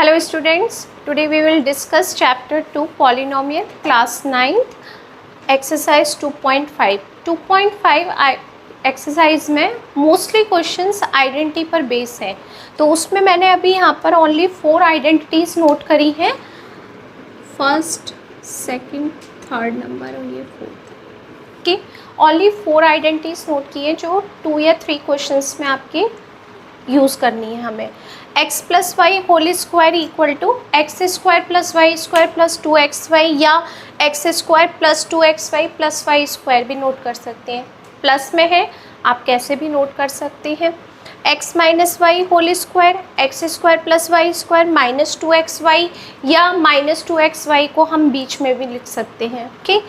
Hello students, today we will discuss chapter 2 polynomial class 9th exercise 2.5. 2.5 exercise में mostly questions identity पर base हैं, तो उसमें मैंने अभी यहाँ पर ओनली 4 आइडेंटिटीज़ नोट करी हैं, फर्स्ट, सेकंड, थर्ड नंबर और ये फोर्थ की ओनली 4 आइडेंटिटीज़ नोट की हैं जो 2 या 3 क्वेश्चंस में आपके यूज़ करनी है हमें। x plus Y whole square equal to X square plus Y square plus 2xy या X square plus 2xy plus Y square भी नोट कर सकते हैं। प्लस में है, आप कैसे भी नोट कर सकते हैं। x minus Y whole square X square plus Y square minus 2xy या माइनस 2xy को हम बीच में भी लिख सकते हैं। Okay,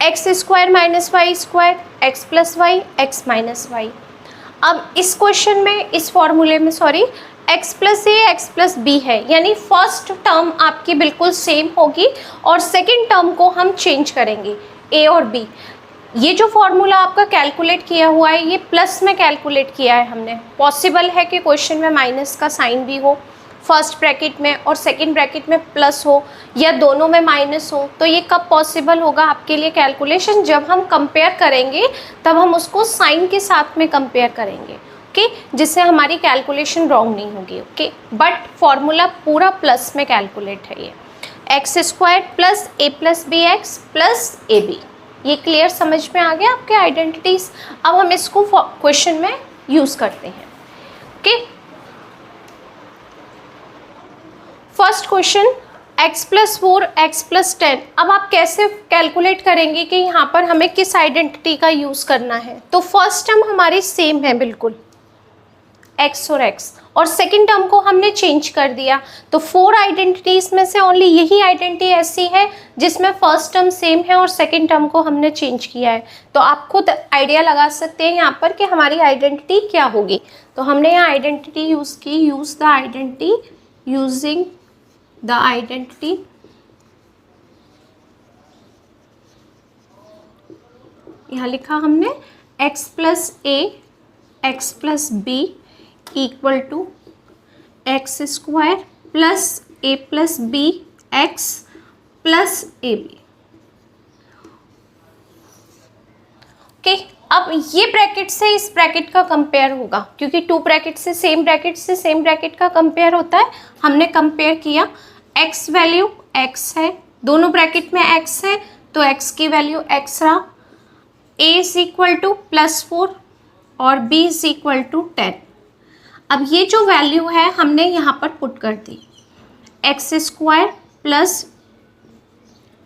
X square minus Y square X plus Y X minus Y. अब इस क्वेश्चन में, इस फॉर्मूले में x plus A X plus B है, यानी फर्स्ट टर्म आपकी बिल्कुल सेम होगी और सेकंड टर्म को हम चेंज करेंगे ए और बी। ये जो फॉर्मूला आपका कैलकुलेट किया हुआ है ये प्लस में कैलकुलेट किया है हमने। पॉसिबल है कि क्वेश्चन में माइनस का साइन भी हो फर्स्ट ब्रैकेट में और सेकंड ब्रैकेट में प्लस हो या दोनों में माइनस हो, तो ये कब पॉसिबल होगा आपके लिए कैलकुलेशन? जब हम कंपेयर करेंगे तब हम उसको साइन के साथ में कंपेयर करेंगे, ओके, जिससे हमारी कैलकुलेशन रॉन्ग नहीं होगी। ओके, बट फॉर्मूला पूरा प्लस में कैलकुलेट है। ये X square plus A plus B X plus A B, ये क्लियर समझ में आ गया आपके आइडेंटिटीज़। अब हम इसको क्वेश्चन में यूज़ करते हैं। Okay, first question x plus 4 x plus 10। अब आप कैसे कैलकुलेट करेंगे कि यहाँ पर हमें किस आइडेंटिटी का यूज़ करना है? तो फर्स्ट टर्म हमारी सेम है बिल्कुल, x और सेकंड टर्म को हमने चेंज कर दिया। तो 4 आइडेंटिटीज़ में से ओनली यही आइडेंटिटी ऐसी है जिसमें फर्स्ट टर्म सेम है और सेकंड टर्म को हमने चेंज किया है। तो आप खुद आइडिया लगा सकते हैं यहाँ पर कि हमारी आइडेंटिटी क्या होगी। तो हमने यहाँ आइडेंटिटी यूज़ की, use the identity, using the identity यहाँ लिखा हमने x plus A X plus B equal to X square plus A plus B X plus A B. Okay, अब ये ब्रैकेट से इस ब्रैकेट का कंपेयर होगा, क्योंकि 2 ब्रैकेट से सेम ब्रैकेट का कंपेयर होता है। हमने कंपेयर किया, x वैल्यू x है, दोनों ब्रैकेट में x है तो x की वैल्यू x रहा, a इज इक्वल टू +4 और b इज इक्वल टू 10। अब ये जो वैल्यू है हमने यहाँ पर पुट कर दी, x square plus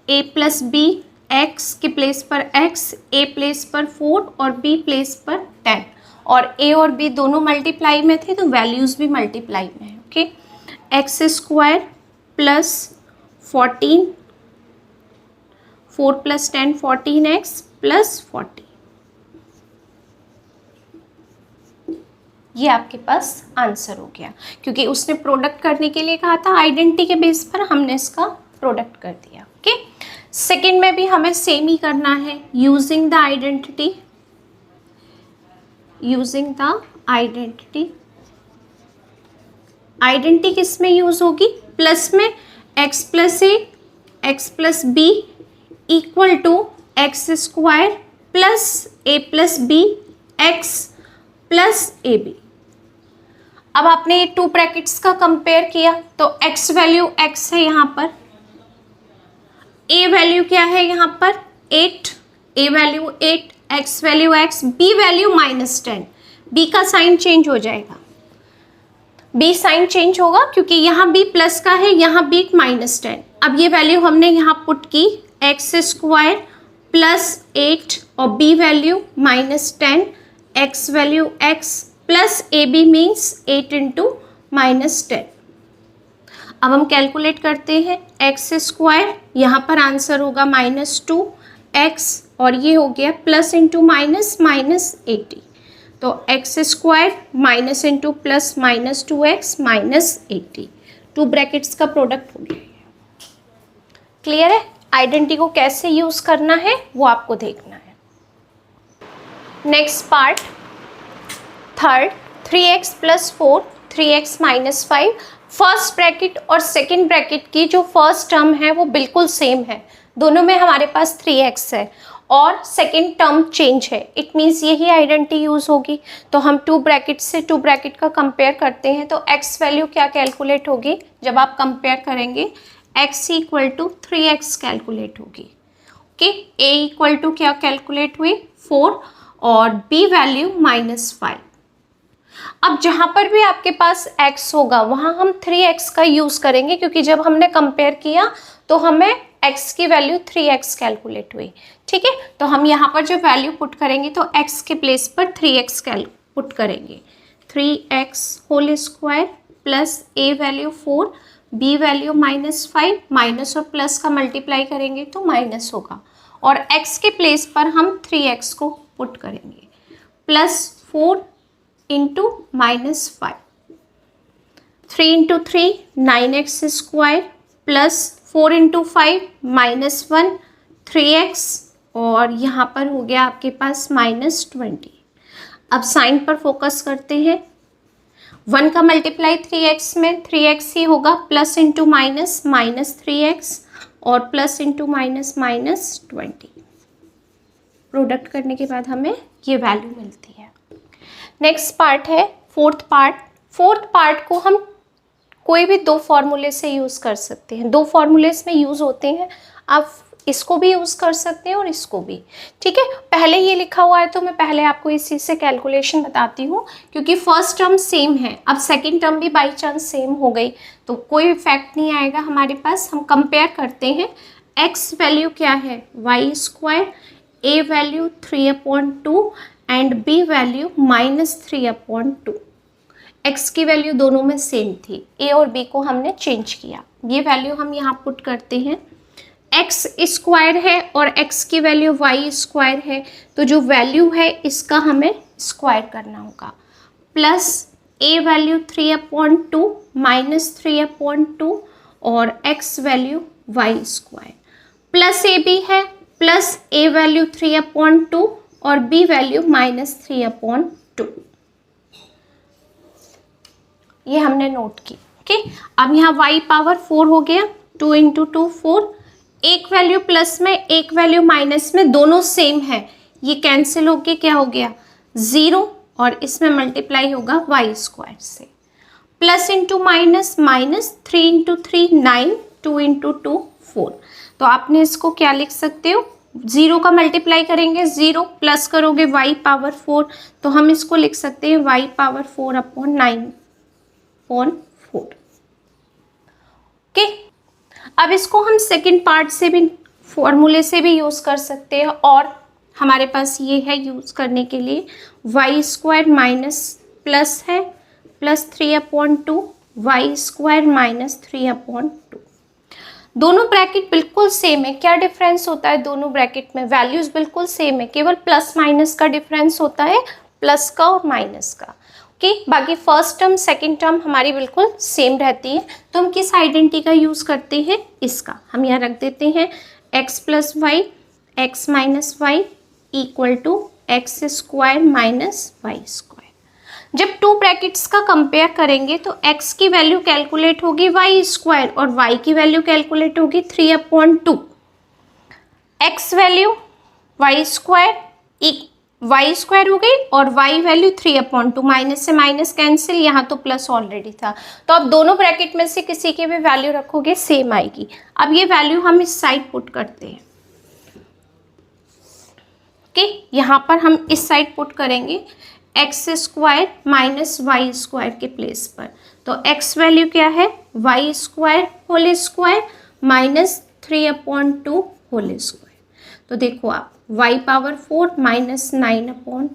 A plus B, x के प्लेस पर x, a प्लेस पर 4 और b प्लेस पर 10, और a और b दोनों मल्टीप्लाई में थे तो वैल्यूज़ भी मल्टीप्लाई में है। Okay, X square plus 14, 4 plus 10 14x plus 40, ये आपके पास आंसर हो गया, क्योंकि उसने प्रोडक्ट करने के लिए कहा था आइडेंटिटी के बेस पर, हमने इसका प्रोडक्ट कर दिया। ओके, सेकंड में भी हमें सेम ही करना है, using the identity, using the identity. Identity किस में यूज होगी? प्लस में x plus A X plus B equal to X square plus A plus B X plus A B. अब आपने ये 2 ब्रैकेट्स का कंपेयर किया तो x वैल्यू x है यहाँ पर, a वैल्यू क्या है यहाँ पर 8, a value 8, x value x, b value -10। b का साइन चेंज हो जाएगा, b साइन चेंज होगा क्योंकि यहाँ b प्लस का है, यहाँ b -10। अब ये वैल्यू हमने यहाँ पुट की, एक्स स्क्वायर प्लस 8 और b value -10, x value x plus A B means 8 into -10। अब हम कैलकुलेट करते हैं, एक्स स्क्वायर यहाँ पर आंसर होगा -2x और ये हो गया प्लस इंटू माइनस -80, तो x square minus into plus -2x -80, 2 brackets का प्रोडक्ट हो गया। क्लियर है? आइडेंटिटी को कैसे यूज़ करना है वो आपको देखना है। Next part, third, 3x plus 4 3x minus 5 first bracket और सेकंड ब्रैकेट की जो फर्स्ट टर्म है वो बिल्कुल सेम है, दोनों में हमारे पास 3x है और सेकंड टर्म चेंज है, इट मीन्स यही आइडेंटिटी यूज होगी। तो हम टू ब्रैकेट से टू ब्रैकेट का कंपेयर करते हैं तो x वैल्यू क्या कैलकुलेट होगी, जब आप कंपेयर करेंगे x equal to 3x calculate होगी। ओके, a इक्वल टू क्या कैलकुलेट हुई 4 और b वैल्यू -5। अब जहाँ पर भी आपके पास x होगा वहाँ हम 3x का यूज़ करेंगे, क्योंकि जब हमने कंपेयर किया तो हमें x की वैल्यू 3x कैलकुलेट हुई। ठीक है, तो हम यहाँ पर जो वैल्यू पुट करेंगे तो x के प्लेस पर 3x पुट करेंगे, 3x whole square plus a value 4, b value -5, minus और प्लस का मल्टीप्लाई करेंगे तो माइनस होगा, और x के प्लेस पर हम 3x को पुट करेंगे, +4 into -5, 3 into 3 9x square plus 4 into 5 -1 3x, और यहाँ पर हो गया आपके पास -20। अब साइन पर फोकस करते हैं, 1 का मल्टीप्लाई 3x में 3x ही होगा, प्लस इंटू माइनस -3x और प्लस इंटू माइनस -20। प्रोडक्ट करने के बाद हमें ये वैल्यू मिलती है। नेक्स्ट पार्ट है फोर्थ पार्ट। फोर्थ पार्ट को हम कोई भी दो फॉर्मूले से यूज़ कर सकते हैं, दो फॉर्मूले इसमें यूज़ होते हैं, आप इसको भी यूज़ कर सकते हैं और इसको भी। ठीक है, पहले ये लिखा हुआ है तो मैं पहले आपको इसी से कैलकुलेशन बताती हूँ, क्योंकि फर्स्ट टर्म सेम है, अब सेकंड टर्म भी बाई चांस सेम हो गई तो कोई इफेक्ट नहीं आएगा हमारे पास। हम कंपेयर करते हैं, x वैल्यू क्या है y square, a value 3/2 and b value -3/2। x की वैल्यू दोनों में सेम थी, a और b को हमने चेंज किया, ये वैल्यू हम यहाँ पुट करते हैं। x स्क्वायर है और x की वैल्यू y स्क्वायर है, तो जो वैल्यू है इसका हमें स्क्वायर करना होगा, प्लस a वैल्यू 3/2 -3/2 और x value y square, plus a b है, प्लस a वैल्यू 3/2 और b वैल्यू -3/2। ये हमने नोट की। ओके, अब यहाँ y पावर 4 हो गया, 2 इंटू 2 4, एक वैल्यू प्लस में एक वैल्यू माइनस में, दोनों सेम है, ये कैंसिल होके क्या हो गया 0, और इसमें मल्टीप्लाई होगा y स्क्वायर से, plus into minus minus, 3 into 3 9, 2 into 2 4। तो आपने इसको क्या लिख सकते हो, 0 का मल्टीप्लाई करेंगे 0, प्लस करोगे y पावर 4, तो हम इसको लिख सकते हैं y पावर 4/9/4। ओके, अब इसको हम सेकंड पार्ट से भी फॉर्मूले से भी यूज़ कर सकते हैं, और हमारे पास ये है यूज़ करने के लिए, y स्क्वायर माइनस प्लस है प्लस 3/2 y स्क्वायर -3/2। दोनों ब्रैकेट बिल्कुल सेम है, क्या डिफरेंस होता है दोनों ब्रैकेट में, वैल्यूज़ बिल्कुल सेम है, केवल प्लस माइनस का डिफरेंस होता है, प्लस का और माइनस का। ओके, बाकी फर्स्ट टर्म सेकंड टर्म हमारी बिल्कुल सेम रहती है। तो हम किस आइडेंटिटी का यूज़ करते हैं, इसका हम यहाँ रख देते हैं, x plus Y X minus Y equal to X square minus Y square. जब टू ब्रैकेट्स का कंपेयर करेंगे तो x की वैल्यू कैलकुलेट होगी y स्क्वायर और y की वैल्यू कैलकुलेट होगी 3/2। x वैल्यू y स्क्वायर हो गई और y वैल्यू 3/2, माइनस से माइनस कैंसिल, यहाँ तो प्लस ऑलरेडी था, तो अब दोनों ब्रैकेट में से किसी की भी वैल्यू रखोगे सेम आएगी। अब ये वैल्यू हम इस साइड पुट करते हैं। ओके, यहाँ पर हम इस साइड पुट करेंगे X square minus Y square के प्लेस पर, तो x वैल्यू क्या है y square whole square -3/2 whole square. तो देखो आप y पावर 4 -9/4,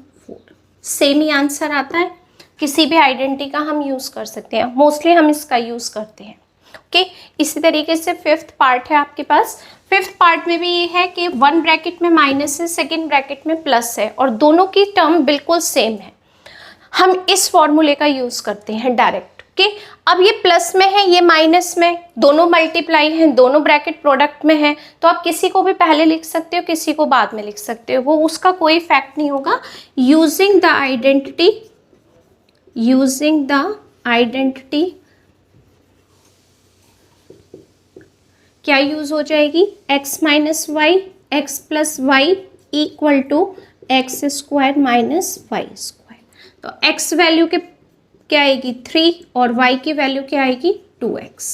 सेम ही आंसर आता है। किसी भी आइडेंटिटी का हम यूज़ कर सकते हैं, मोस्टली हम इसका यूज़ करते हैं। ओके, इसी तरीके से फिफ्थ पार्ट है आपके पास। फिफ्थ पार्ट में भी ये है कि वन ब्रैकेट में माइनस है, सेकेंड ब्रैकेट में प्लस है, और दोनों की टर्म बिल्कुल सेम है। हम इस फॉर्मूले का यूज़ करते हैं डायरेक्ट। ओके, अब ये प्लस में है, ये माइनस में, दोनों मल्टीप्लाई हैं, दोनों ब्रैकेट प्रोडक्ट में है, तो आप किसी को भी पहले लिख सकते हो, किसी को बाद में लिख सकते हो, वो उसका कोई इफेक्ट नहीं होगा। यूजिंग द आइडेंटिटी क्या यूज़ हो जाएगी, x minus Y, X plus Y equal to X square minus Y square. तो x वैल्यू के क्या आएगी 3 और y की वैल्यू क्या आएगी 2x।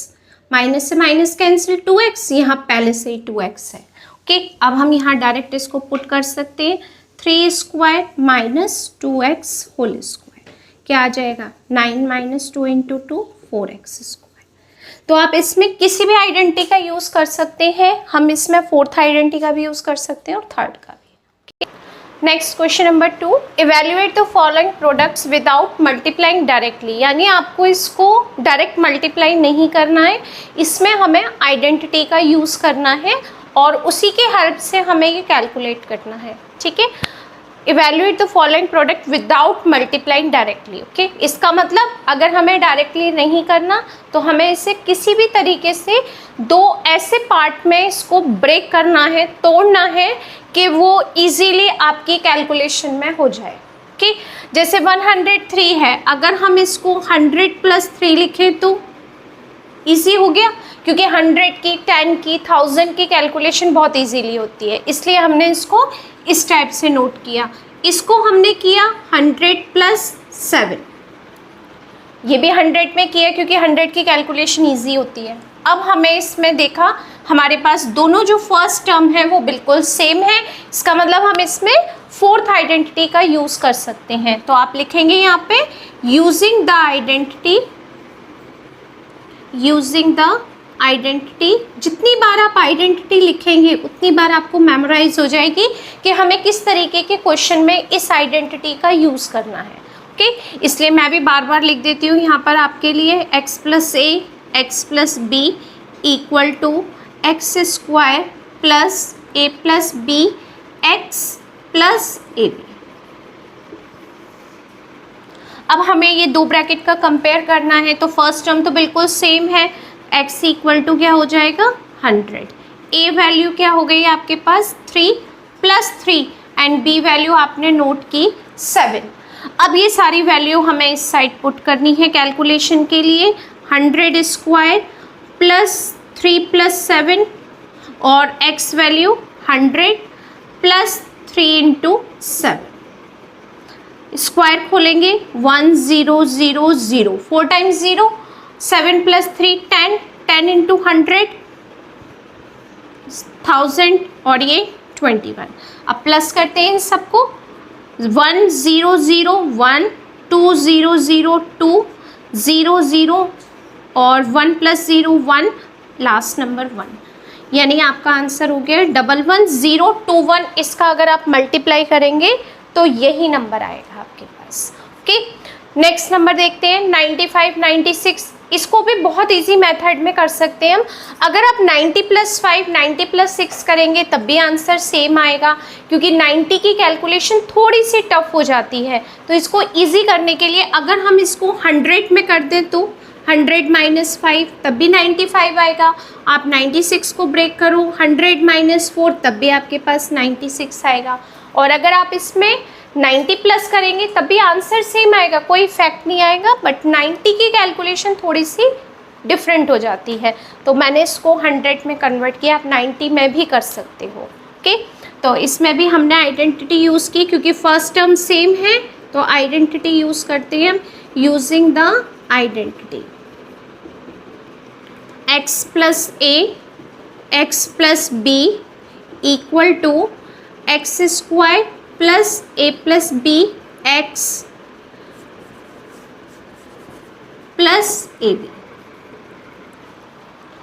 माइनस से माइनस कैंसिल, 2x यहाँ पहले से ही 2x है। ओके, अब हम यहाँ डायरेक्ट इसको पुट कर सकते हैं, 3 square minus 2x whole square, क्या आ जाएगा 9 माइनस 2 इंटू 2 4x स्क्वायर। तो आप इसमें किसी भी आइडेंटिटी का यूज़ कर सकते हैं, हम इसमें फोर्थ आइडेंटिटी का भी यूज़ कर सकते हैं और थर्ड का भी। Next question number 2, evaluate the following products without multiplying directly, यानी आपको इसको डायरेक्ट मल्टीप्लाई नहीं करना है, इसमें हमें आइडेंटिटी का यूज़ करना है और उसी के हेल्प से हमें ये कैलकुलेट करना है। ठीक है, evaluate the following product without multiplying directly. Okay, इसका मतलब अगर हमें डायरेक्टली नहीं करना तो हमें इसे किसी भी तरीके से दो ऐसे पार्ट में इसको ब्रेक करना है, तोड़ना है कि वो इजीली आपकी कैलकुलेशन में हो जाए। ओके, जैसे 103 है, अगर हम इसको 100 प्लस 3 लिखें तो इजी हो गया, क्योंकि 100 की, 10 की, 1000 की कैलकुलेशन बहुत इजीली होती है, इसलिए हमने इसको इस टाइप से नोट किया। इसको हमने किया 100 प्लस 7, ये भी 100 में किया क्योंकि 100 की कैलकुलेशन इजी होती है। अब हमें इसमें देखा हमारे पास दोनों जो फर्स्ट टर्म है वो बिल्कुल सेम है, इसका मतलब हम इसमें फोर्थ आइडेंटिटी का यूज़ कर सकते हैं। तो आप लिखेंगे यहाँ पे using the identity, using the identity. जितनी बार आप आइडेंटिटी लिखेंगे उतनी बार आपको मेमोराइज हो जाएगी कि हमें किस तरीके के क्वेश्चन में इस आइडेंटिटी का यूज़ करना है। ओके, इसलिए मैं भी बार बार लिख देती हूँ यहाँ पर आपके लिए, X plus A X plus B equal to X square plus A plus B X plus A B. अब हमें ये दो ब्रैकेट का कंपेयर करना है, तो फर्स्ट टर्म तो बिल्कुल सेम है, x इक्वल टू क्या हो जाएगा 100, a वैल्यू क्या हो गई आपके पास 3 प्लस 3 एंड b वैल्यू आपने नोट की 7। अब ये सारी वैल्यू हमें इस साइड पुट करनी है कैलकुलेशन के लिए, 100 स्क्वायर प्लस 3 प्लस 7 और x value 100 plus 3 into 7, square खोलेंगे 1 0 0 0, 4 टाइम्स 0, 7 प्लस 3 10, 10 इंटू 100 1000 और ये 21। अब प्लस करते हैं इन सबको, 1 0 0 1, 2 0 0 2, 0 0 और 1 प्लस 0 1, लास्ट नंबर 1, यानी आपका आंसर हो गया 11021। इसका अगर आप मल्टीप्लाई करेंगे तो यही नंबर आएगा आपके पास। ओके, नेक्स्ट नंबर देखते हैं 95 96। इसको भी बहुत इजी मेथड में कर सकते हैं हम, अगर आप 90 प्लस 5 90 प्लस 6 करेंगे तब भी आंसर सेम आएगा, क्योंकि 90 की कैलकुलेशन थोड़ी सी टफ हो जाती है। तो इसको इजी करने के लिए अगर हम इसको 100 में कर दें तो 100 माइनस 5 तब भी 95 आएगा। आप 96 को ब्रेक करो 100 माइनस 4 तब भी आपके पास 96 आएगा। और अगर आप इसमें 90 प्लस करेंगे तब भी आंसर सेम आएगा, कोई इफेक्ट नहीं आएगा, बट 90 की कैलकुलेशन थोड़ी सी डिफरेंट हो जाती है, तो मैंने इसको 100 में कन्वर्ट किया, आप 90 में भी कर सकते हो। ओके, तो इसमें भी हमने आइडेंटिटी यूज़ की, क्योंकि फर्स्ट टर्म सेम है तो आइडेंटिटी यूज़ करते हैं हम, using the identity X plus A X plus B equal to X square plus A plus B X plus A B.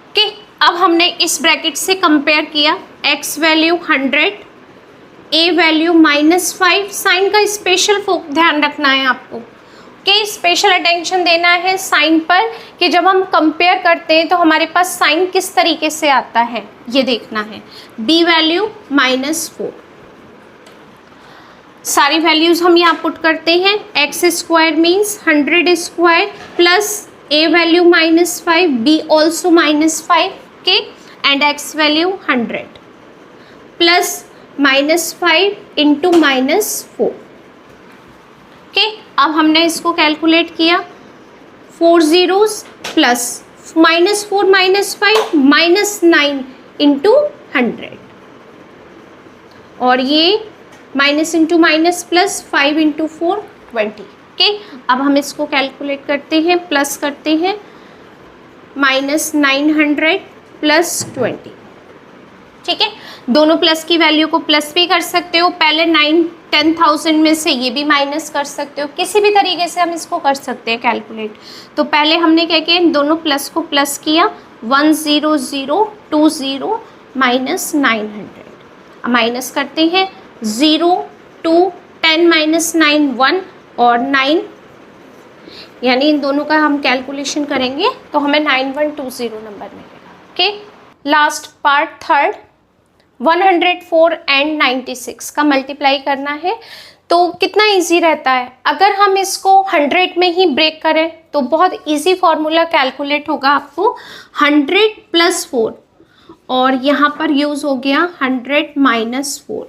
Okay, अब हमने इस ब्रैकेट से कंपेयर किया, x value 100, a value -5। Sign का special ध्यान रखना है आपको, ओके, स्पेशल अटेंशन देना है साइन पर, कि जब हम कंपेयर करते हैं तो हमारे पास साइन किस तरीके से आता है ये देखना है। b वैल्यू -4, सारी वैल्यूज़ हम यहाँ पुट करते हैं, X square means 100 square plus a value -5, b also -5 के, and x value 100 plus -5 into -4। Okay, अब हमने इसको कैलकुलेट किया, 4 zeros प्लस -4 -5 -9 इंटू 100, और ये minus into minus plus 5 into 4 20। Okay, अब हम इसको कैलकुलेट करते हैं, प्लस करते हैं, -900 प्लस 20। ठीक है, दोनों प्लस की वैल्यू को प्लस भी कर सकते हो, पहले 10,000 में से ये भी माइनस कर सकते हो, किसी भी तरीके से हम इसको कर सकते हैं कैलकुलेट। तो पहले हमने क्या किया, इन दोनों प्लस को प्लस किया, 10020 माइनस 900, अब माइनस करते हैं, 0 2 10 माइनस 9 1 और 9, यानी इन दोनों का हम कैलकुलेशन करेंगे तो हमें 9120 नंबर मिलेगा। Okay, last part third, 104 and 96 का मल्टीप्लाई करना है। तो कितना इजी रहता है, अगर हम इसको 100 में ही ब्रेक करें तो बहुत इजी फॉर्मूला कैलकुलेट होगा आपको, 100 प्लस 4, और यहाँ पर यूज़ हो गया 100 माइनस 4।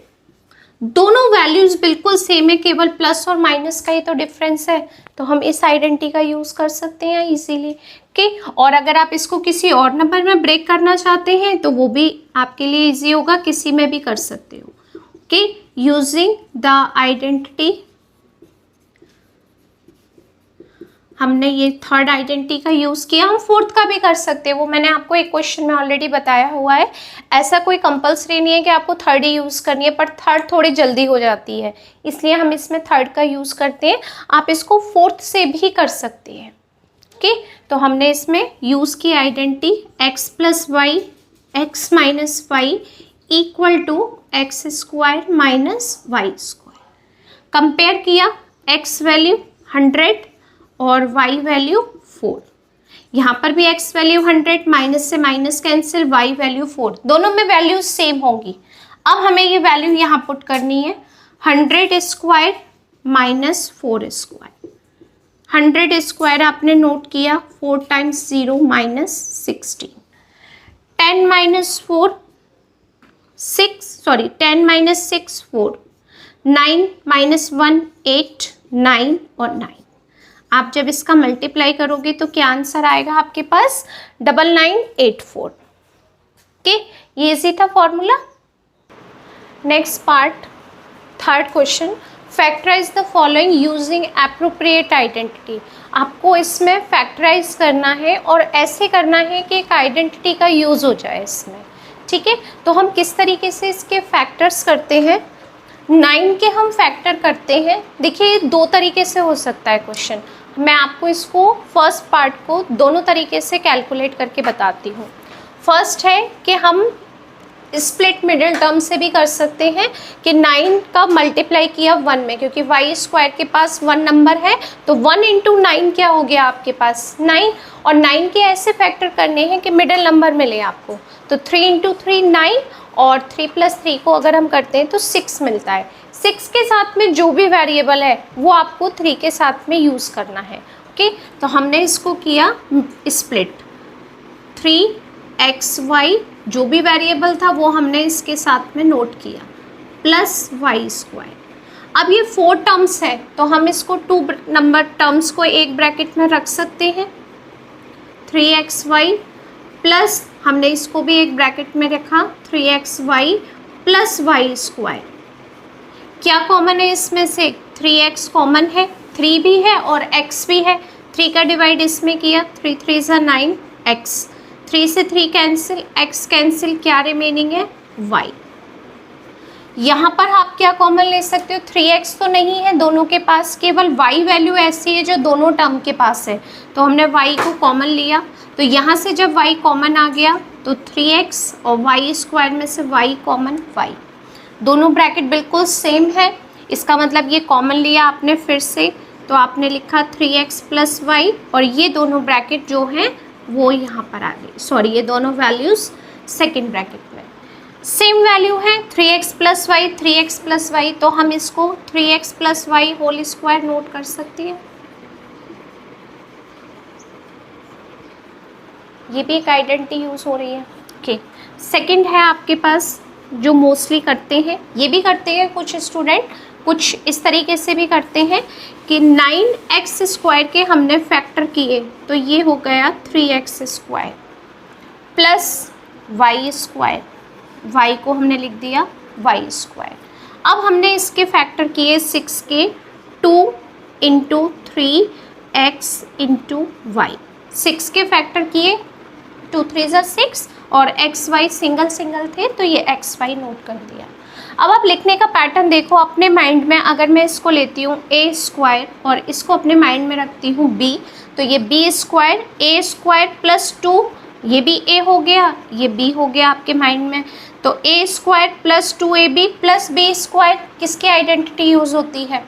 दोनों वैल्यूज़ बिल्कुल सेम है, केवल प्लस और माइनस का ही तो डिफरेंस है, तो हम इस आइडेंटिटी का यूज़ कर सकते हैं इजीली। ओके, और अगर आप इसको किसी और नंबर में ब्रेक करना चाहते हैं तो वो भी आपके लिए इजी होगा, किसी में भी कर सकते हो। ओके, यूजिंग द आइडेंटिटी, हमने ये थर्ड आइडेंटिटी का यूज़ किया, हम फोर्थ का भी कर सकते हैं, वो मैंने आपको एक क्वेश्चन में ऑलरेडी बताया हुआ है। ऐसा कोई कंपलसरी नहीं है कि आपको थर्ड ही यूज़ करनी है, पर थर्ड थोड़ी जल्दी हो जाती है, इसलिए हम इसमें थर्ड का यूज़ करते हैं। आप इसको फोर्थ से भी कर सकते हैं। ओके, तो हमने इसमें यूज़ की identity x plus Y X minus Y equal to X square minus Y square, compare किया, x वैल्यू 100 और y वैल्यू 4, यहाँ पर भी x वैल्यू 100, माइनस से माइनस कैंसिल, y वैल्यू 4, दोनों में वैल्यूज सेम होंगी। अब हमें ये वैल्यू यहाँ पुट करनी है, 100 स्क्वायर माइनस 4 स्क्वायर, 100 स्क्वायर आपने नोट किया, 4 times 0 minus 16, 10 minus 4 6, sorry 10 minus 6 4, 9 minus 1 8, 9 और 9। आप जब इसका मल्टीप्लाई करोगे तो क्या आंसर आएगा आपके पास, 9984। ओके, ये इजी था formula. Next part third question, factorise the following using appropriate identity. आपको इसमें फैक्टराइज करना है और ऐसे करना है कि एक आइडेंटिटी का यूज़ हो जाए इसमें। ठीक है, तो हम किस तरीके से इसके फैक्टर्स करते हैं, 9 के हम फैक्टर करते हैं। देखिए, दो तरीके से हो सकता है क्वेश्चन, मैं आपको इसको फर्स्ट पार्ट को दोनों तरीके से कैलकुलेट करके बताती हूँ। फर्स्ट है कि हम स्प्लिट मिडिल टर्म से भी कर सकते हैं कि 9 का मल्टीप्लाई किया 1 में, क्योंकि वाई स्क्वायर के पास 1 नंबर है, तो 1 इंटू 9 क्या हो गया आपके पास 9, और 9 के ऐसे फैक्टर करने हैं कि मिडिल नंबर मिले आपको, तो 3 इंटू 3 9, और 3 प्लस 3 को अगर हम करते हैं तो 6 मिलता है। 6 के साथ में जो भी वेरिएबल है वो आपको 3 के साथ में यूज़ करना है। ओके, तो हमने इसको किया स्प्लिट, 3xy जो भी वेरिएबल था वो हमने इसके साथ में नोट किया, प्लस वाई स्क्वायर। अब ये 4 टर्म्स है तो हम इसको 2 नंबर टर्म्स को एक ब्रैकेट में रख सकते हैं, 3xy प्लस हमने इसको भी एक ब्रैकेट में रखा, 3xy प्लस वाई स्क्वायर। क्या कॉमन है इसमें से, 3x कॉमन है, 3 भी है और x भी है, 3 का डिवाइड इसमें किया, 3 3 = 9, x 3 से 3 कैंसिल, x कैंसिल, क्या रिमेनिंग है y। यहाँ पर आप क्या कॉमन ले सकते हो, 3x तो नहीं है दोनों के पास, केवल y वैल्यू ऐसी है जो दोनों टर्म के पास है, तो हमने y को कॉमन लिया, तो यहाँ से जब y कॉमन आ गया तो 3x और वाई स्क्वायर में से y कॉमन y, दोनों ब्रैकेट बिल्कुल सेम है, इसका मतलब ये कॉमन लिया आपने फिर से, तो आपने लिखा 3x प्लस वाई, और ये दोनों ब्रैकेट जो हैं वो यहाँ पर आ गई, सॉरी ये दोनों वैल्यूज़ सेकेंड ब्रैकेट में सेम वैल्यू है, 3x plus Y 3x plus Y, तो हम इसको 3x plus Y whole square note कर सकते हैं। ये भी एक आइडेंटिटी यूज़ हो रही है। ओके, सेकंड है आपके पास जो मोस्टली करते हैं, ये भी करते हैं कुछ स्टूडेंट, कुछ इस तरीके से भी करते हैं कि 9x² के हमने फैक्टर किए तो ये हो गया 3x² प्लस y², y को हमने लिख दिया y²। अब हमने इसके फैक्टर किए 6 के, 2 × 3x × y, 6 के फैक्टर किए 2 3 = 6 और x y सिंगल सिंगल थे तो ये x y नोट कर दिया। अब आप लिखने का पैटर्न देखो अपने माइंड में, अगर मैं इसको लेती हूँ a² और इसको अपने माइंड में रखती हूँ b, तो ये b² a² प्लस 2, ये भी a हो गया, ये b हो गया आपके माइंड में, तो a² plus 2ab plus b²। किसकी आइडेंटिटी यूज़ होती है?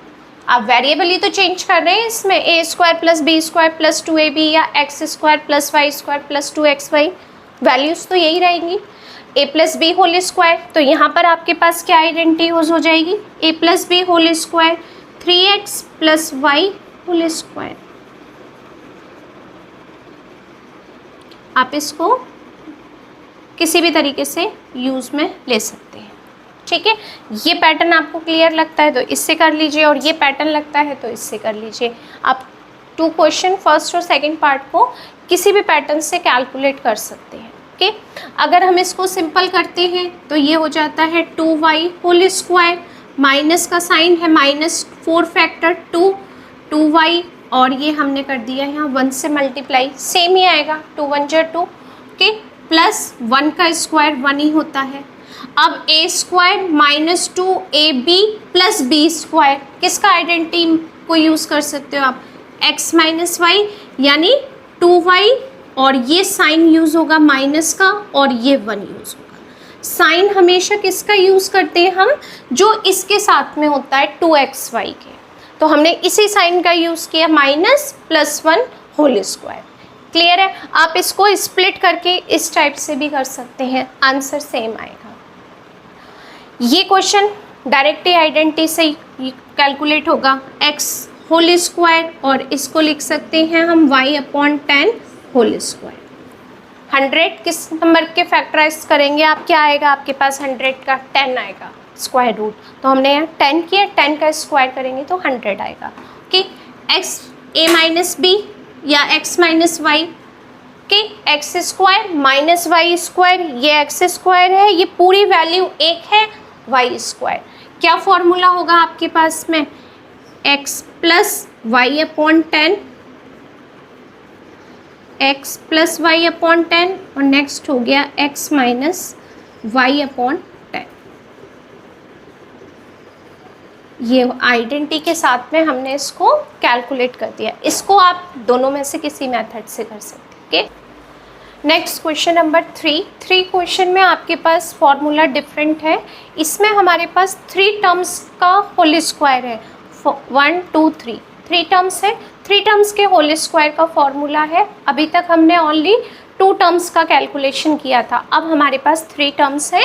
आप वेरिएबल ही तो चेंज कर रहे हैं इसमें, a² plus b² plus 2ab या x² plus y² plus 2xy, values तो यही रहेंगी। a plus B whole square, तो यहाँ पर आपके पास क्या आइडेंटिटी यूज़ हो जाएगी? a plus B whole square 3x plus Y whole square. आप इसको किसी भी तरीके से यूज़ में ले सकते हैं, ठीक है। ये पैटर्न आपको क्लियर लगता है तो इससे कर लीजिए, और ये पैटर्न लगता है तो इससे कर लीजिए। आप 2 क्वेश्चन फर्स्ट और सेकंड पार्ट को किसी भी पैटर्न से कैलकुलेट कर सकते हैं, ओके। अगर हम इसको सिंपल करते हैं तो ये हो जाता है 2y होल स्क्वायर, माइनस का साइन है -4 फैक्टर 2y, और ये हमने कर दिया यहाँ 1 से मल्टीप्लाई, सेम ही आएगा 2 1 = 2, ओके, प्लस 1 का स्क्वायर 1 ही होता है। अब a² minus 2ab plus b², किसका आइडेंटिटी को यूज़ कर सकते हो आप? x माइनस वाई, यानी 2y, और ये साइन यूज़ होगा माइनस का और ये 1 यूज़ होगा। साइन हमेशा किसका यूज़ करते हैं हम? जो इसके साथ में होता है 2xy के, तो हमने इसी साइन का यूज़ किया minus plus 1 whole square. Clear है? आप इसको स्प्लिट करके इस टाइप से भी कर सकते हैं, आंसर सेम आएगा। ये क्वेश्चन डायरेक्टली आइडेंटिटी से कैलकुलेट होगा, x होल स्क्वायर, और इसको लिख सकते हैं हम y/10 होल स्क्वायर। 100 किस नंबर के फैक्टराइज करेंगे आप? क्या आएगा आपके पास? 100 का 10 आएगा स्क्वायर रूट, तो हमने यहाँ 10 किया, 10 का स्क्वायर करेंगे तो 100 आएगा, कि x a माइनस बी या x माइनस वाई, कि x² माइनस y², ये x² है, ये पूरी वैल्यू 1 है, y²। क्या फॉर्मूला होगा आपके पास में? x plus y/10, x plus y/10, और नेक्स्ट हो गया x माइनस y/10। ये आइडेंटिटी के साथ में हमने इसको कैलकुलेट कर दिया। इसको आप दोनों में से किसी मेथड से कर सकते हैं, okay. Next question number 3 question में आपके पास फॉर्मूला डिफरेंट है। इसमें हमारे पास 3 टर्म्स का होल स्क्वायर है, 1 2 3 टर्म्स है। 3 टर्म्स के होल स्क्वायर का फॉर्मूला है। अभी तक हमने ओनली 2 टर्म्स का कैलकुलेशन किया था, अब हमारे पास 3 टर्म्स है,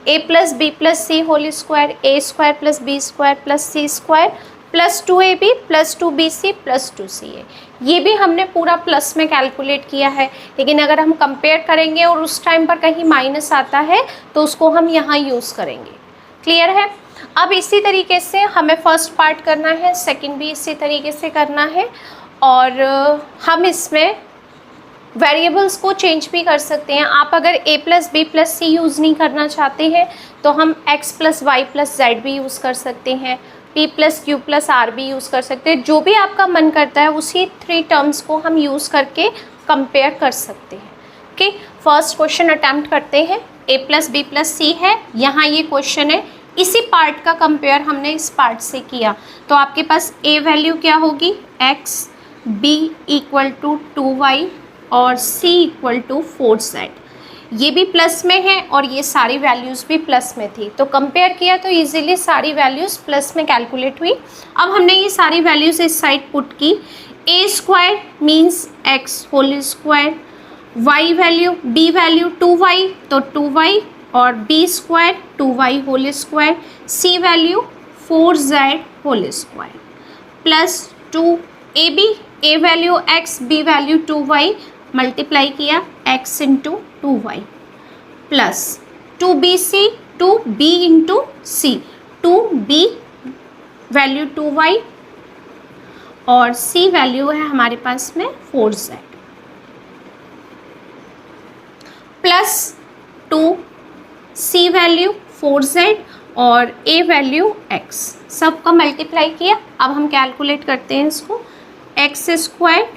a plus B plus C whole square, a² plus b² plus c² plus 2ab plus 2bc plus 2ca। ये भी हमने पूरा प्लस में कैलकुलेट किया है, लेकिन अगर हम कंपेयर करेंगे और उस टाइम पर कहीं माइनस आता है तो उसको हम यहाँ यूज़ करेंगे। क्लियर है? अब इसी तरीके से हमें फर्स्ट पार्ट करना है, सेकंड भी इसी तरीके से करना है, और हम इसमें वेरिएबल्स को चेंज भी कर सकते हैं। आप अगर a plus B plus C use नहीं करना चाहते हैं तो हम x plus Y plus Z भी यूज़ कर सकते हैं, p plus Q plus R भी यूज़ कर सकते हैं। जो भी आपका मन करता है उसी 3 टर्म्स को हम यूज़ करके कंपेयर कर सकते हैं, ओके। फर्स्ट क्वेश्चन अटैम्प्ट करते हैं। a प्लस बी प्लस सी है, यहाँ ये क्वेश्चन है, इसी पार्ट का कंपेयर हमने इस पार्ट से किया, तो आपके पास a वैल्यू क्या होगी? x, b equal to 2y और c इक्वल टू 4z। ये भी प्लस में है और ये सारी वैल्यूज़ भी प्लस में थी, तो कंपेयर किया तो इजीली सारी वैल्यूज़ प्लस में कैलकुलेट हुई। अब हमने ये सारी वैल्यूज़ इस साइड पुट की। a² means x whole square, y value, b value 2y तो 2y, और b² 2y whole square, c value 4z whole square, plus 2ab, a value x, b value 2y, multiply किया x into 2y, plus 2bc 2b into c, 2b value 2y और c value है हमारे पास में 4z plus 2c value 4z और a value x, सबका multiply किया। अब हम कैलकुलेट करते हैं इसको। x square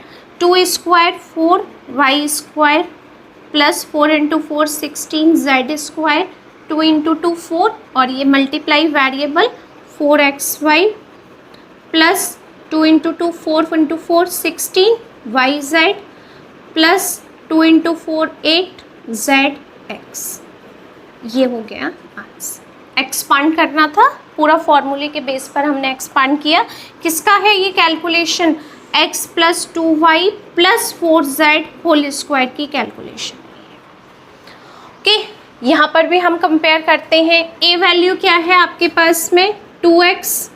2 square 4y square plus 4 into 4 16 z square 2 into 2 4 और ये multiply variable 4xy plus 2 into 2 4 into 4 16 yz plus 2 into 4 8 zx। ये हो गया आंसर। एक्सपांड करना था, पूरा फॉर्मूले के बेस पर हमने एक्सपांड किया। किसका है ये calculation? x plus 2y plus 4z whole square की कैलकुलेशन। ओके, यहाँ पर भी हम कंपेयर करते हैं। a वैल्यू क्या है आपके पास में? 2x।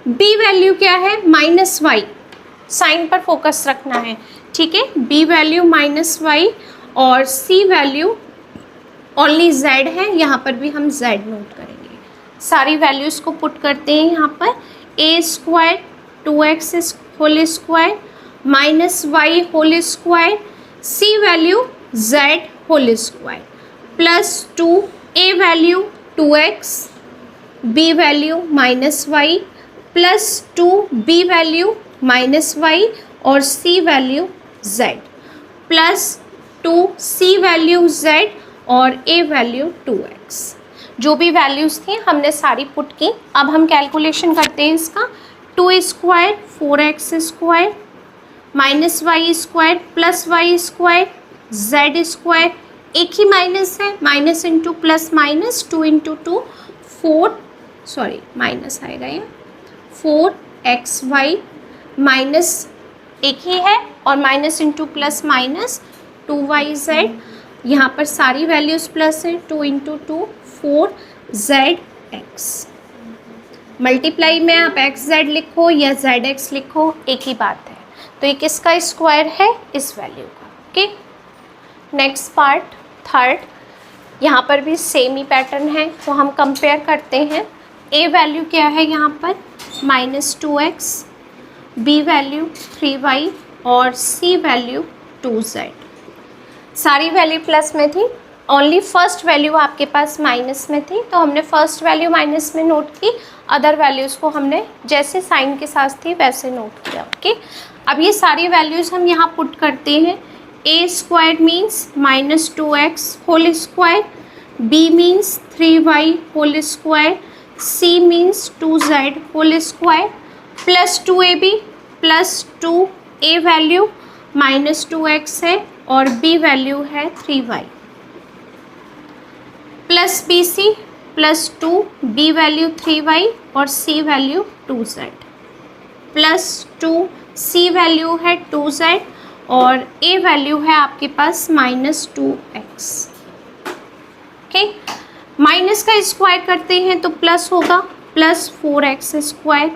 b वैल्यू क्या है? -y। साइन पर फोकस रखना है, ठीक है। b वैल्यू -y और c वैल्यू ओनली z है, यहाँ पर भी हम z नोट करेंगे। सारी वैल्यूज़ को पुट करते हैं यहाँ पर। a square 2x whole square -y whole square, c value z whole square plus 2a value 2x, b value -y plus 2b value -y और c value z plus 2c value z और a value 2x। जो भी values थी हमने सारी put की। अब हम कैलकुलेशन करते हैं इसका। 2 square 4x square -y square plus y square z square, एक ही माइनस है, minus into plus minus 2 into 2 4, sorry minus आएगा ये 4xy माइनस एक ही है और minus into plus minus 2yz। यहाँ पर सारी वैल्यूज़ प्लस हैं। 2 इंटू 2 4zx। मल्टीप्लाई में आप xz लिखो या zx लिखो, एक ही बात है। तो ये किसका स्क्वायर है? इस वैल्यू का। Okay, next part third. यहाँ पर भी सेम ही पैटर्न है, तो हम कंपेयर करते हैं। a वैल्यू क्या है यहाँ पर? -2x, b वैल्यू 3y और c वैल्यू 2z। सारी वैल्यू प्लस में थी, ओनली फर्स्ट वैल्यू आपके पास माइनस में थी, तो हमने फर्स्ट वैल्यू माइनस में नोट की। अदर वैल्यूज़ को हमने जैसे साइन के साथ थी वैसे नोट किया। ओके, अब ये सारी वैल्यूज़ हम यहाँ पुट करते हैं। a square means -2x whole square, b means 3y whole square, c means 2z whole square plus 2ab plus 2a value -2x है और b वैल्यू है 3y plus bc plus 2b value 3y और c value 2z plus 2c value है 2z और a value है आपके पास -2x। Okay, minus का square करते हैं तो प्लस होगा, plus 4x square